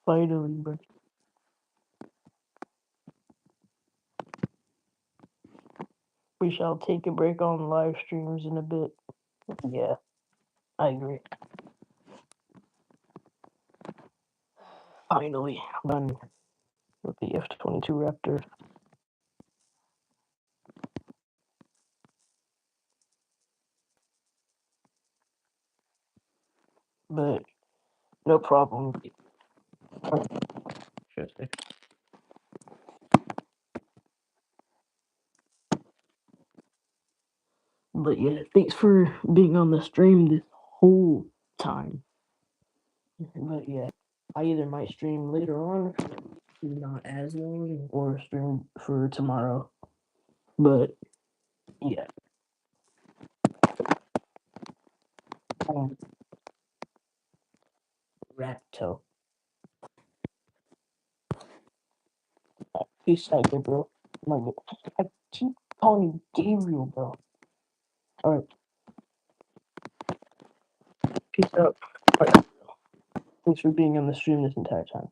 Finally, but we shall take a break on live streams in a bit. Yeah, I agree. Finally, done with the F-22 Raptor. But no problem. Interesting. But yeah, thanks for being on the stream this whole time. But yeah, I either might stream later on, not as long, or stream for tomorrow. But yeah. Rapto. Peace out, good bro. My God. I keep calling you Gabriel, bro. Alright, peace out. Alright. Thanks for being on the stream this entire time.